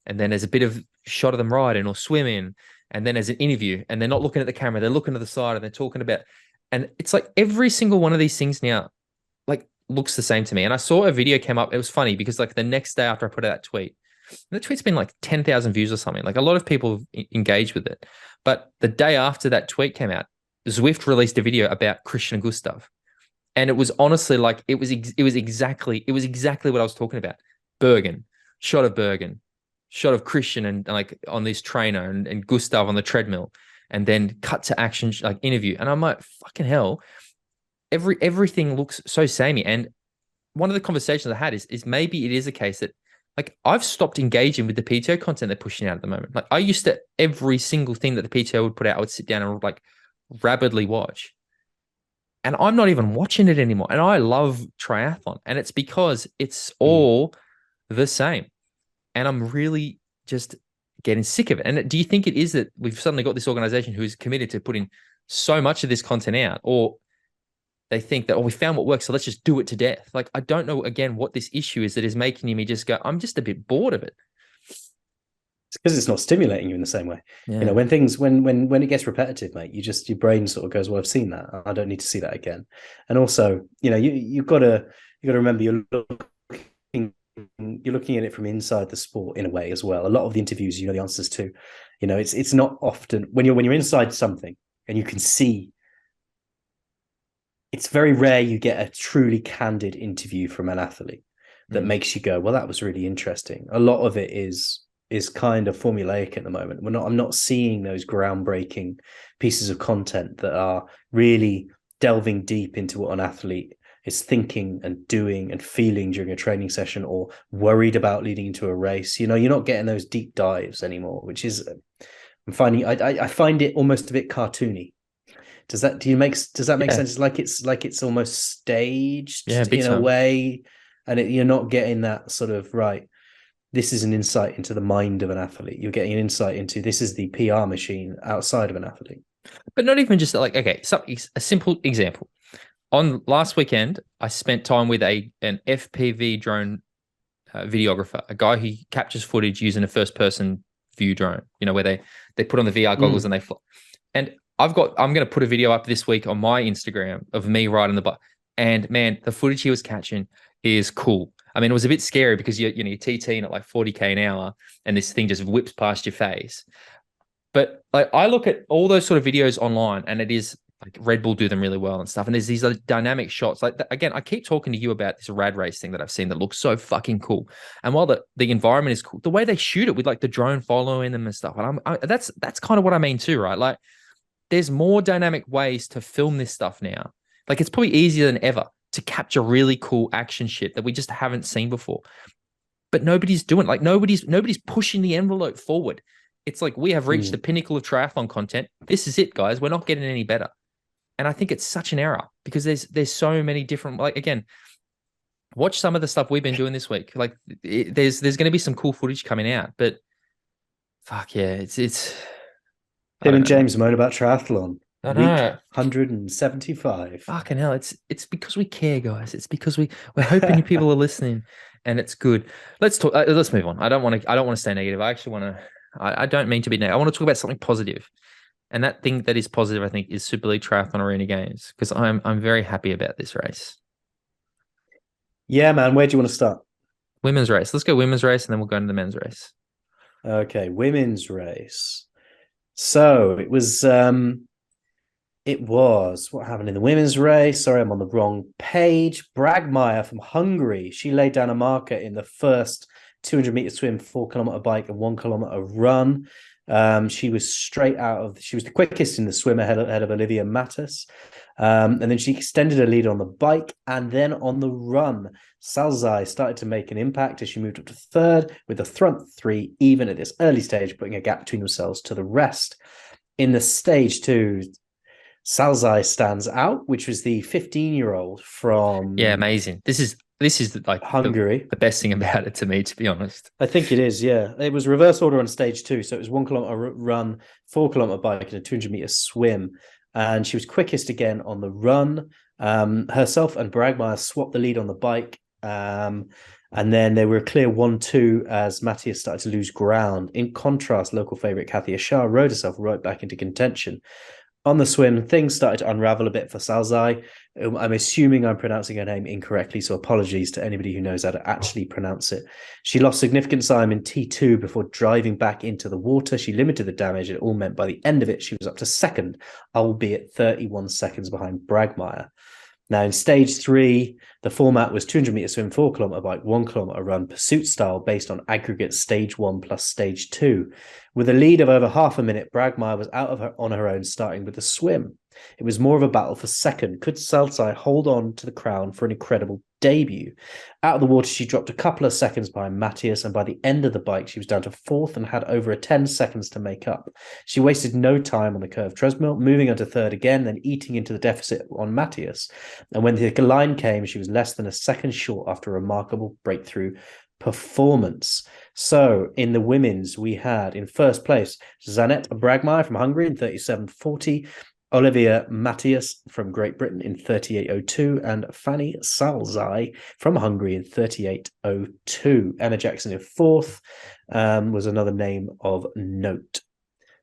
And then there's a bit of shot of them riding or swimming. And then there's an interview and they're not looking at the camera. They're looking to the side and they're talking about, and it's like every single one of these things now, like, looks the same to me. And I saw a video came up. It was funny because like the next day after I put out that tweet, the tweet's been like 10,000 views or something. Like, a lot of people engaged with it. But the day after that tweet came out, Zwift released a video about Christian and Gustav. And it was honestly like, it was exactly what I was talking about. Bergen, shot of Christian and like on this trainer and Gustav on the treadmill, and then cut to action, like interview. And I'm like, fucking hell, everything looks so samey. And one of the conversations I had is maybe it is a case that, like, I've stopped engaging with the PTO content they're pushing out at the moment. Like, I used to, every single thing that the PTO would put out, I would sit down and like rapidly watch. And I'm not even watching it anymore. And I love triathlon. And it's because it's all the same. And I'm really just getting sick of it. And do you think it is that we've suddenly got this organization who is committed to putting so much of this content out, or they think that, oh, we found what works, so let's just do it to death? Like, I don't know, again, what this issue is that is making me just go, I'm just a bit bored of it. It's because it's not stimulating you in the same way. Yeah. When it gets repetitive, mate, your brain sort of goes, well, I've seen that. I don't need to see that again. And also, you've got to remember you're looking at it from inside the sport in a way as well. A lot of the interviews, the answers to, it's not often when you're inside something and you can see. It's very rare you get a truly candid interview from an athlete that makes you go, well, that was really interesting. A lot of it is kind of formulaic at the moment. I'm not seeing those groundbreaking pieces of content that are really delving deep into what an athlete is thinking and doing and feeling during a training session or worried about leading into a race. You're not getting those deep dives anymore, which is, I find it almost a bit cartoony, Does that make Yeah, sense? It's almost yeah, staged big in a time. way, and you're not getting that sort of right. This is an insight into the mind of an athlete. You're getting an insight into this is the PR machine outside of an athlete. But not even just like, okay, a simple example. On last weekend, I spent time with an FPV drone videographer, a guy who captures footage using a first person view drone, where they put on the VR goggles and they fly. And I'm going to put a video up this week on my Instagram of me riding the bike. And man, the footage he was catching is cool. I mean, it was a bit scary because you're TTing at like 40K an hour and this thing just whips past your face. But like I look at all those sort of videos online and it is like Red Bull do them really well and stuff. And there's these dynamic shots. Like again, I keep talking to you about this rad race thing that I've seen that looks so fucking cool. And while the environment is cool, the way they shoot it with like the drone following them and stuff. And that's kind of what I mean too, right? Like there's more dynamic ways to film this stuff now. Like it's probably easier than ever to capture really cool action shit that we just haven't seen before. But nobody's doing it. Like nobody's pushing the envelope forward. It's like we have reached the pinnacle of triathlon content. This is it, guys. We're not getting any better. And I think it's such an error because there's so many different, like, again, watch some of the stuff we've been doing this week. Like there's going to be some cool footage coming out, but fuck yeah, it's Tim and James moan about triathlon. I Week know. 175. Fucking hell, it's because we care, guys. It's because we're hoping you people are listening, and it's good. Let's talk. Let's move on. I don't want to stay negative. I actually want to. I don't mean to be negative. I want to talk about something positive, and that thing that is positive, I think, is Super League Triathlon Arena Games because I'm very happy about this race. Yeah, man. Where do you want to start? Women's race. Let's go women's race, and then we'll go into the men's race. Okay, women's race. So it was what happened in the women's race. Sorry, I'm on the wrong page. Bragmeier from Hungary. She laid down a marker in the first 200-meter swim, 4-kilometer bike, and 1-kilometer run. She was she was the quickest in the swim ahead of Olivia Mattis. And then she extended her lead on the bike and then on the run. Salzai started to make an impact as she moved up to third with the front three, even at this early stage, putting a gap between themselves to the rest. In the stage two, Salzai stands out, which was the 15-year-old from amazing. This is like Hungary. The best thing about it to me, to be honest. I think it is, yeah. It was reverse order on stage two. So it was 1-kilometer run, 4-kilometer bike, and a 200-meter swim. And she was quickest again on the run. Herself and Bragmeier swapped the lead on the bike. And then they were a clear 1-2 as Matthias started to lose ground. In contrast, local favourite Kathy Ashar rode herself right back into contention. On the swim, things started to unravel a bit for Salzai. I'm assuming I'm pronouncing her name incorrectly, so apologies to anybody who knows how to actually pronounce it. She lost significant time in T2 before driving back into the water. She limited the damage. It all meant by the end of it, she was up to second, albeit 31 seconds behind Bragmeier. Now, in stage three, the format was 200-meter swim, 4-kilometer bike, 1-kilometer run, pursuit style based on aggregate stage one plus stage two. With a lead of over half a minute, Bragmeier was on her own, starting with the swim. It was more of a battle for second. Could Salzai hold on to the crown for an incredible debut? Out of the water, she dropped a couple of seconds behind Matthias, and by the end of the bike, she was down to fourth and had over 10 seconds to make up. She wasted no time on the curved treadmill, moving on to third again, then eating into the deficit on Matthias. And when the line came, she was less than a second short after a remarkable breakthrough performance. So in the women's, we had in first place Zanette Bragmeier from Hungary in 37.40, Olivia Matthias from Great Britain in 38.02, and Fanny Salzai from Hungary in 38.02. Emma Jackson in fourth was another name of note.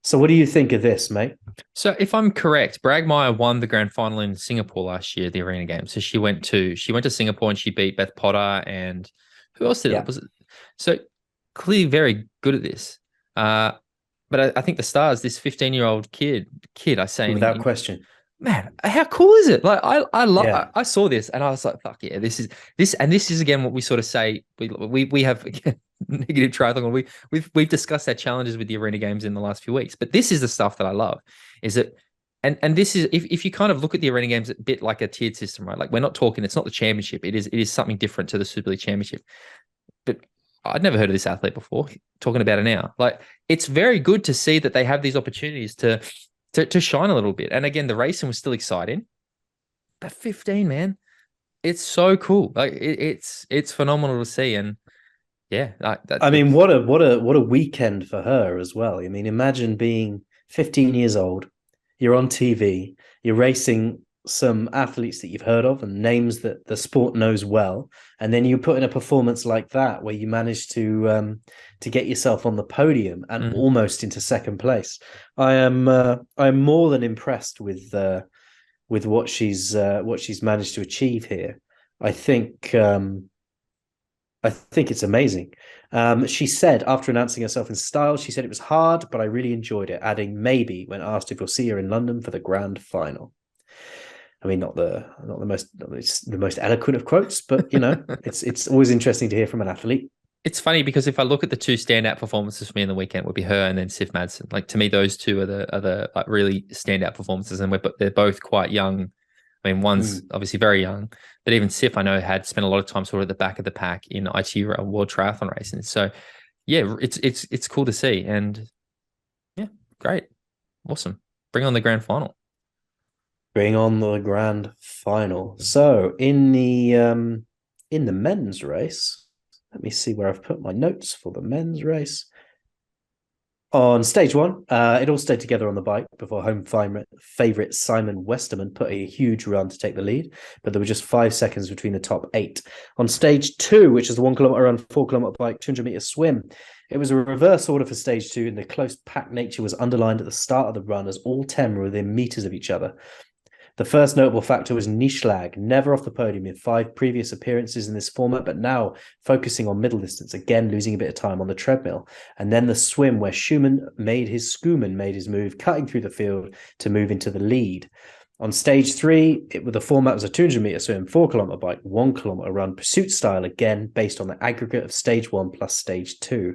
So what do you think of this, mate? So if I'm correct, Bragmeier won the grand final in Singapore last year, the Arena Games. So she went to Singapore and she beat Beth Potter and who else did it? Was it? So clearly very good at this. But I think the stars, this 15-year-old kid, I say without question, man, how cool is it? Like I love. Yeah. I saw this and I was like, fuck yeah, this is again what we sort of say. We have again, negative triathlon. We've discussed our challenges with the Arena Games in the last few weeks, but this is the stuff that I love. Is that and this is if you kind of look at the Arena Games a bit like a tiered system, right? Like we're not talking. It's not the championship. It is something different to the Super League Championship, but I'd never heard of this athlete before. Talking about it now, like it's very good to see that they have these opportunities to to shine a little bit. And again, the racing was still exciting, but 15, man, it's so cool. Like it's phenomenal to see. And yeah, I mean, what a weekend for her as well. I mean, imagine being 15 years old, you're on TV, you're racing some athletes that you've heard of and names that the sport knows well, and then you put in a performance like that where you manage to get yourself on the podium and almost into second place. I'm more than impressed with what she's managed to achieve here. I think it's amazing. She said after announcing herself in style, she said it was hard, but I really enjoyed it, adding maybe when asked if we'll see her in London for the grand final. I mean, not the most eloquent of quotes, but you know, it's always interesting to hear from an athlete. It's funny because if I look at the two standout performances for me in the weekend, would be her and then Sif Madsen. Like to me, those two are the like really standout performances, and they're both quite young. I mean, one's obviously very young, but even Sif, I know, had spent a lot of time sort of at the back of the pack in IT World Triathlon racing. So, yeah, it's cool to see, and yeah, great, awesome. Bring on the grand final. Bring on the grand final. So in the men's race, let me see where I've put my notes for the men's race. On stage one, it all stayed together on the bike before home favourite Simon Westerman put a huge run to take the lead, but there were just 5 seconds between the top 8. On stage two, which is the 1 kilometre run, 4 kilometre bike, 200 metre swim, it was a reverse order for stage two, and the close packed nature was underlined at the start of the run as all 10 were within metres of each other. The first notable factor was Nischlag, never off the podium in 5 previous appearances in this format, but now focusing on middle distance, again losing a bit of time on the treadmill. And then the swim, where Schumann made his move, cutting through the field to move into the lead. On stage three, the format was a 200 metre swim, 4 kilometre bike, 1 kilometre run, pursuit style, again based on the aggregate of stage one plus stage two.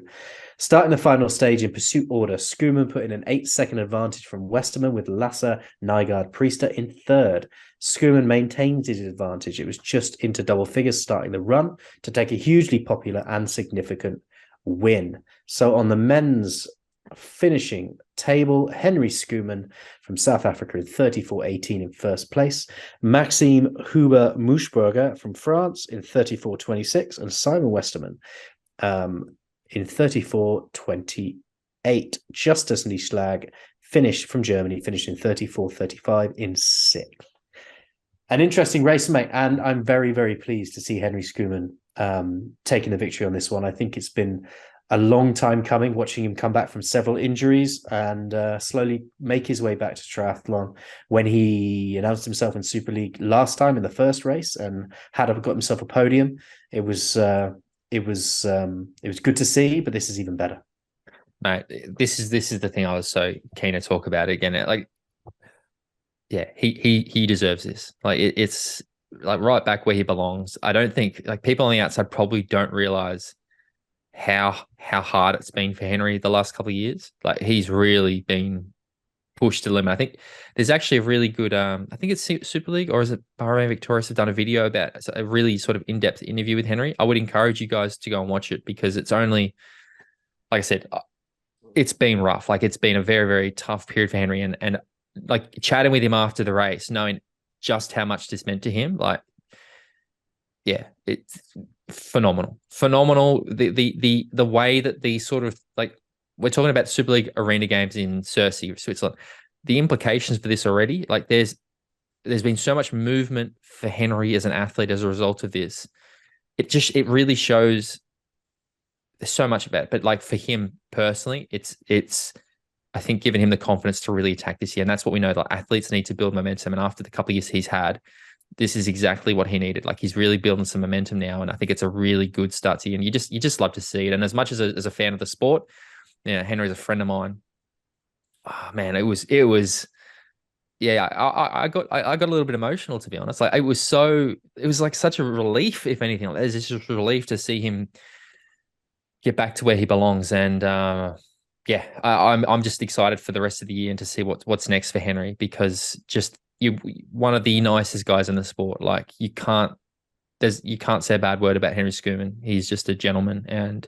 Starting the final stage in pursuit order, Schumann put in an 8-second advantage from Westerman, with Lasser, Nygaard, Priester in third. Schumann maintained his advantage. It was just into double figures starting the run to take a hugely popular and significant win. So on the men's finishing table, Henry Schumann from South Africa in 34.18 in first place, Maxime Huber-Muschberger from France in 34.26, and Simon Westerman in 34.28. Justus Nischlag finished from Germany, finished in 34.35 in sixth. An interesting race, mate, and I'm very, very pleased to see Henry Schumann taking the victory on this one. I think it's been a long time coming, watching him come back from several injuries and slowly make his way back to triathlon. When he announced himself in Super League last time in the first race and had got himself a podium, it was good to see, but this is even better. Mate, this is the thing I was so keen to talk about again. Like, yeah, he deserves this. Like it's like right back where he belongs. I don't think like people on the outside probably don't realize how hard it's been for Henry the last couple of years. Like he's really been pushed to the limit. I think there's actually a really good I think it's Super League, or is it Bahrain Victorious, have done a video about a really sort of in-depth interview with Henry. I would encourage you guys to go and watch it, because it's only, like I said, it's been rough. Like it's been a very, very tough period for Henry, and like chatting with him after the race, knowing just how much this meant to him, like, yeah, it's phenomenal. The way that the sort of, like, we're talking about Super League Arena Games in Cercy, Switzerland. The implications for this already, like there's been so much movement for Henry as an athlete as a result of this. It really shows there's so much about it. But like for him personally, it's I think given him the confidence to really attack this year. And that's what we know, that athletes need to build momentum. And after the couple of years he's had, this is exactly what he needed. Like he's really building some momentum now. And I think it's a really good start to you. And you just love to see it. And as much as a fan of the sport, yeah, Henry's a friend of mine. Oh man, it was yeah, I got a little bit emotional, to be honest. Like it was like such a relief, if anything. Like, it's just a relief to see him get back to where he belongs. And yeah, I'm just excited for the rest of the year and to see what's next for Henry, because just you one of the nicest guys in the sport. Like you can't say a bad word about Henry Schumann. He's just a gentleman and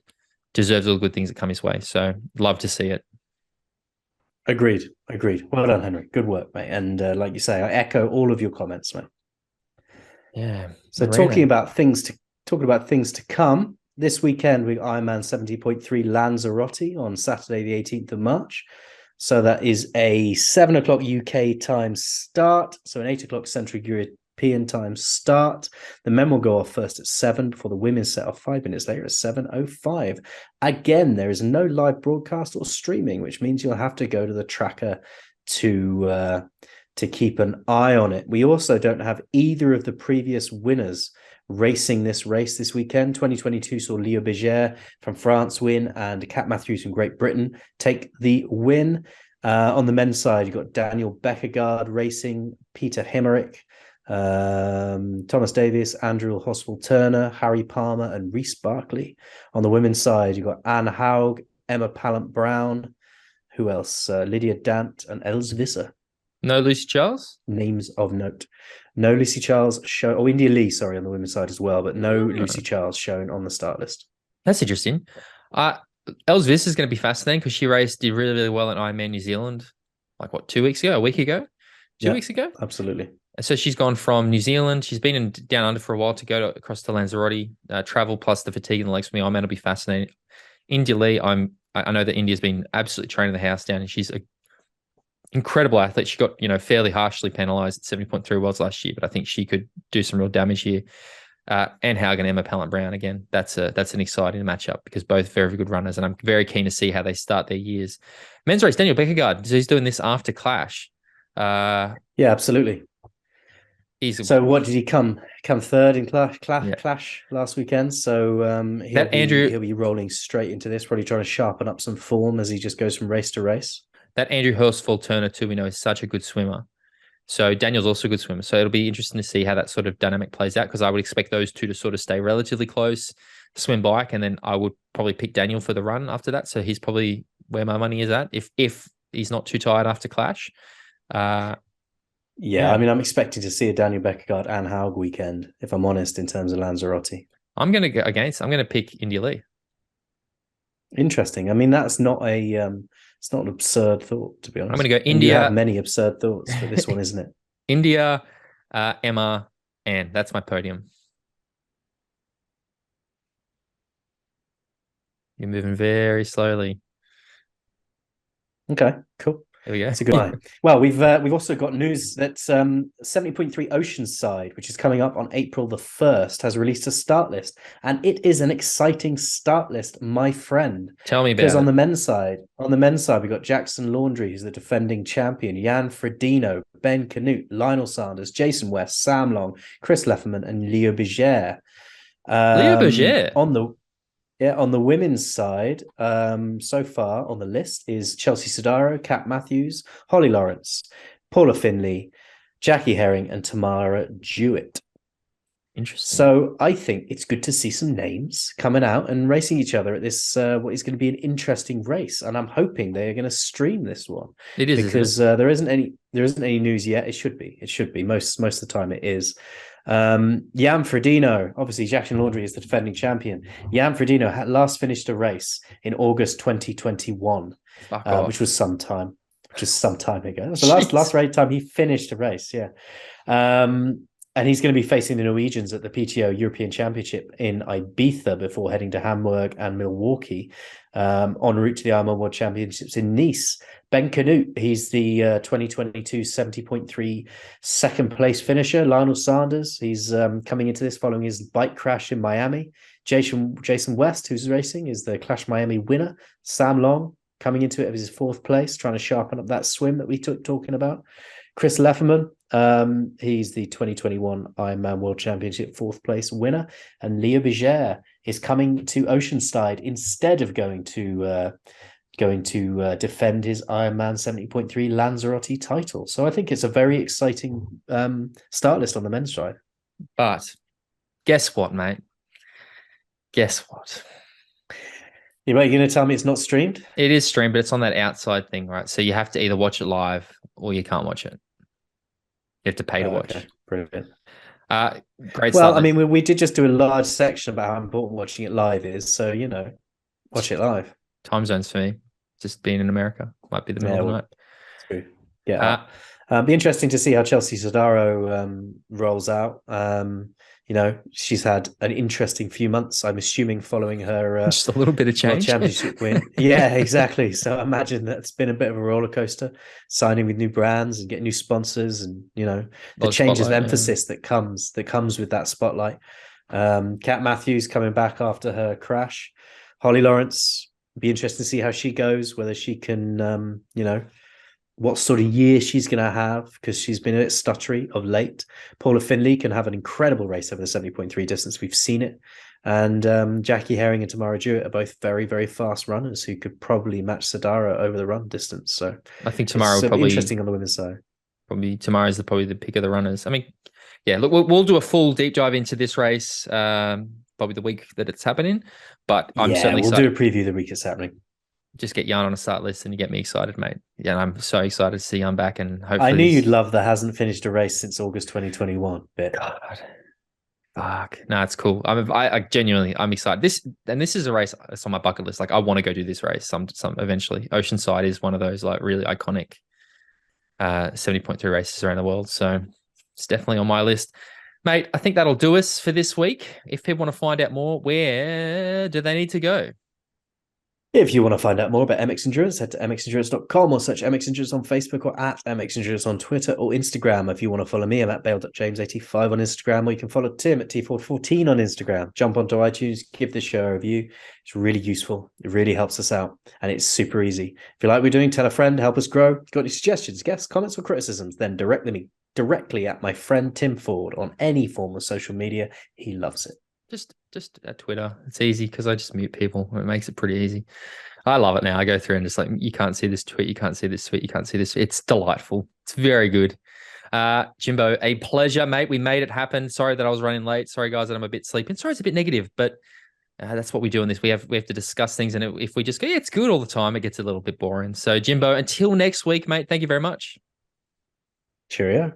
deserves all the good things that come his way. So love to see it. Agreed. Well done, Henry. Good work, mate. And like you say, I echo all of your comments, mate. Yeah. So talking about things to come. This weekend we Ironman 70.3 Lanzarote on Saturday, the 18th of March. So that is a 7 o'clock UK time start. So an 8 o'clock Central European time start. The men will go off first at 7 before the women set off 5 minutes later at 7:05. Again, there is no live broadcast or streaming, which means you'll have to go to the tracker to keep an eye on it. We also don't have either of the previous winners racing this race this weekend. 2022 saw Leo Berger from France win and Cat Matthews from Great Britain take the win. On the men's side, you've got Daniel Beckergaard racing, Peter Hemmerich, Thomas Davis, Andrew Hospital Turner, Harry Palmer, and Reese Barkley. On the women's side, you've got Anne Haug, Emma Pallant Brown, who else? Lydia Dant and Els Visser. No Lucy Charles? Names of note. No Lucy Charles shown. Oh, India Lee, sorry, on the women's side as well, but no Lucy Charles shown on the start list. That's interesting. Els Visser is going to be fascinating because she did really, really well at Ironman New Zealand, like what, 2 weeks ago, a week ago? Two weeks ago? Absolutely. So she's gone from New Zealand. She's been down under for a while to go across to Lanzarote. Travel plus the fatigue in the legs for me. Ironman will be fascinating. India Lee, I know that India's been absolutely training the house down, and she's an incredible athlete. She got, fairly harshly penalised at 70.3 worlds last year, but I think she could do some real damage here. And Haug and Emma Pallant Brown, again, that's an exciting matchup because both very, very good runners, and I'm very keen to see how they start their years. Men's race, Daniel Beckergaard, so he's doing this after Clash. Yeah, absolutely. So what did he come third in Clash last weekend? So he'll be rolling straight into this, probably trying to sharpen up some form as he just goes from race to race. That Andrew Horsfall Turner too, we know, is such a good swimmer. So Daniel's also a good swimmer. So it'll be interesting to see how that sort of dynamic plays out because I would expect those two to sort of stay relatively close, swim bike, and then I would probably pick Daniel for the run after that. So he's probably where my money is at if he's not too tired after Clash. Yeah, I mean, I'm expecting to see a Daniel Beckergaard and Haug weekend, if I'm honest, in terms of Lanzarote. I'm going to pick India Lee. Interesting. I mean, that's not it's not an absurd thought, to be honest. I'm going to go India. You have many absurd thoughts for this one, isn't it? India, Emma, Anne. That's my podium. You're moving very slowly. Okay, cool. There we go. That's a good line. Well, we've also got news that 70.3 Oceanside, which is coming up on April the 1st, has released a start list. And it is an exciting start list, my friend. Tell me about it. Because on the men's side, we've got Jackson Laundry, who's the defending champion, Jan Frodeno, Ben Canute, Lionel Sanders, Jason West, Sam Long, Chris Lefferman, and Leo Berger. Leo Berger? On the women's side, so far on the list is Chelsea Sodaro, Kat Matthews, Holly Lawrence, Paula Finley, Jackie Herring, and Tamara Jewett. Interesting. So I think it's good to see some names coming out and racing each other at this what is going to be an interesting race, and I'm hoping they're going to stream this one. It is because there isn't any news yet. It should be most of the time it is. Jan Frodeno, obviously Jackson Laundry is the defending champion. Jan Frodeno had last finished a race in August 2021, which was some time ago. That's the last race time he finished a race. Yeah. And he's going to be facing the Norwegians at the PTO European Championship in Ibiza before heading to Hamburg and Milwaukee, en route to the Ironman World Championships in Nice. Ben Canute, he's the 2022 70.3 second place finisher. Lionel Sanders, he's coming into this following his bike crash in Miami. Jason West, who's racing, is the Clash Miami winner. Sam Long, coming into it as his fourth place, trying to sharpen up that swim that we took talking about. Chris Lefferman, he's the 2021 Ironman World Championship fourth place winner, and Leo Berger is coming to Oceanside instead of going to defend his Ironman 70.3 Lanzarote title. So I think it's a very exciting start list on the men's side. But guess what, mate? Guess what? You're going to tell me it's not streamed? It is streamed, but it's on that outside thing, right? So you have to either watch it live or you can't watch it. You have to pay to watch. Okay. Brilliant. Great. Well, I mean, we did just do a large section about how important watching it live is. So, watch it live. Time zones for me. just being in America. Might be the middle of the night. True. Get up. Be interesting to see how Chelsea Sodaro rolls out. She's had an interesting few months, I'm assuming, following her just a little bit of change. World Championship win. Yeah, exactly. So I imagine that's been a bit of a roller coaster, signing with new brands and getting new sponsors, and the changes of emphasis that comes with that spotlight. Kat Matthews coming back after her crash. Holly Lawrence, be interesting to see how she goes, whether she can what sort of year she's going to have, because she's been a bit stuttery of late. Paula Finley can have an incredible race over the 70.3 distance. We've seen it. And Jackie Herring and Tamara Jewett are both very, very fast runners who could probably match Sodaro over the run distance. So I think Tamara will probably interesting on the women's side. Probably Tamara's probably the pick of the runners. I mean, yeah, look, we'll do a full deep dive into this race probably the week that it's happening. But I'm certainly excited. We'll do a preview the week it's happening. Just get Jan on a start list and you get me excited, mate. Yeah, I'm so excited to see Jan back, and hopefully. I knew you'd love that hasn't finished a race since August 2021. But God, fuck, no, it's cool. I genuinely, I'm excited. This is a race that's on my bucket list. Like, I want to go do this race some eventually. Oceanside is one of those like really iconic 70.3 races around the world. So it's definitely on my list. Mate, I think that'll do us for this week. If people want to find out more, where do they need to go? If you want to find out more about MX Endurance, head to mxendurance.com or search MX Endurance on Facebook or at MX Endurance on Twitter or Instagram. If you want to follow me, I'm at bale.james85 on Instagram, or you can follow Tim at tford14 on Instagram. Jump onto iTunes, give this show a review. It's really useful. It really helps us out, and it's super easy. If you like what we're doing, tell a friend, help us grow. If you've got any suggestions, guests, comments, or criticisms, then direct me directly at my friend Tim Ford on any form of social media. He loves it. Just at Twitter. It's easy because I just mute people. It makes it pretty easy. I love it now. I go through and just like, you can't see this tweet, you can't see this tweet, you can't see this. It's delightful. It's very good. Jimbo, a pleasure, mate. We made it happen. Sorry that I was running late. Sorry, guys, that I'm a bit sleepy. Sorry, it's a bit negative, but that's what we do in this. We have to discuss things, and if we just go, yeah, it's good all the time, it gets a little bit boring. So, Jimbo, until next week, mate, thank you very much. Cheerio.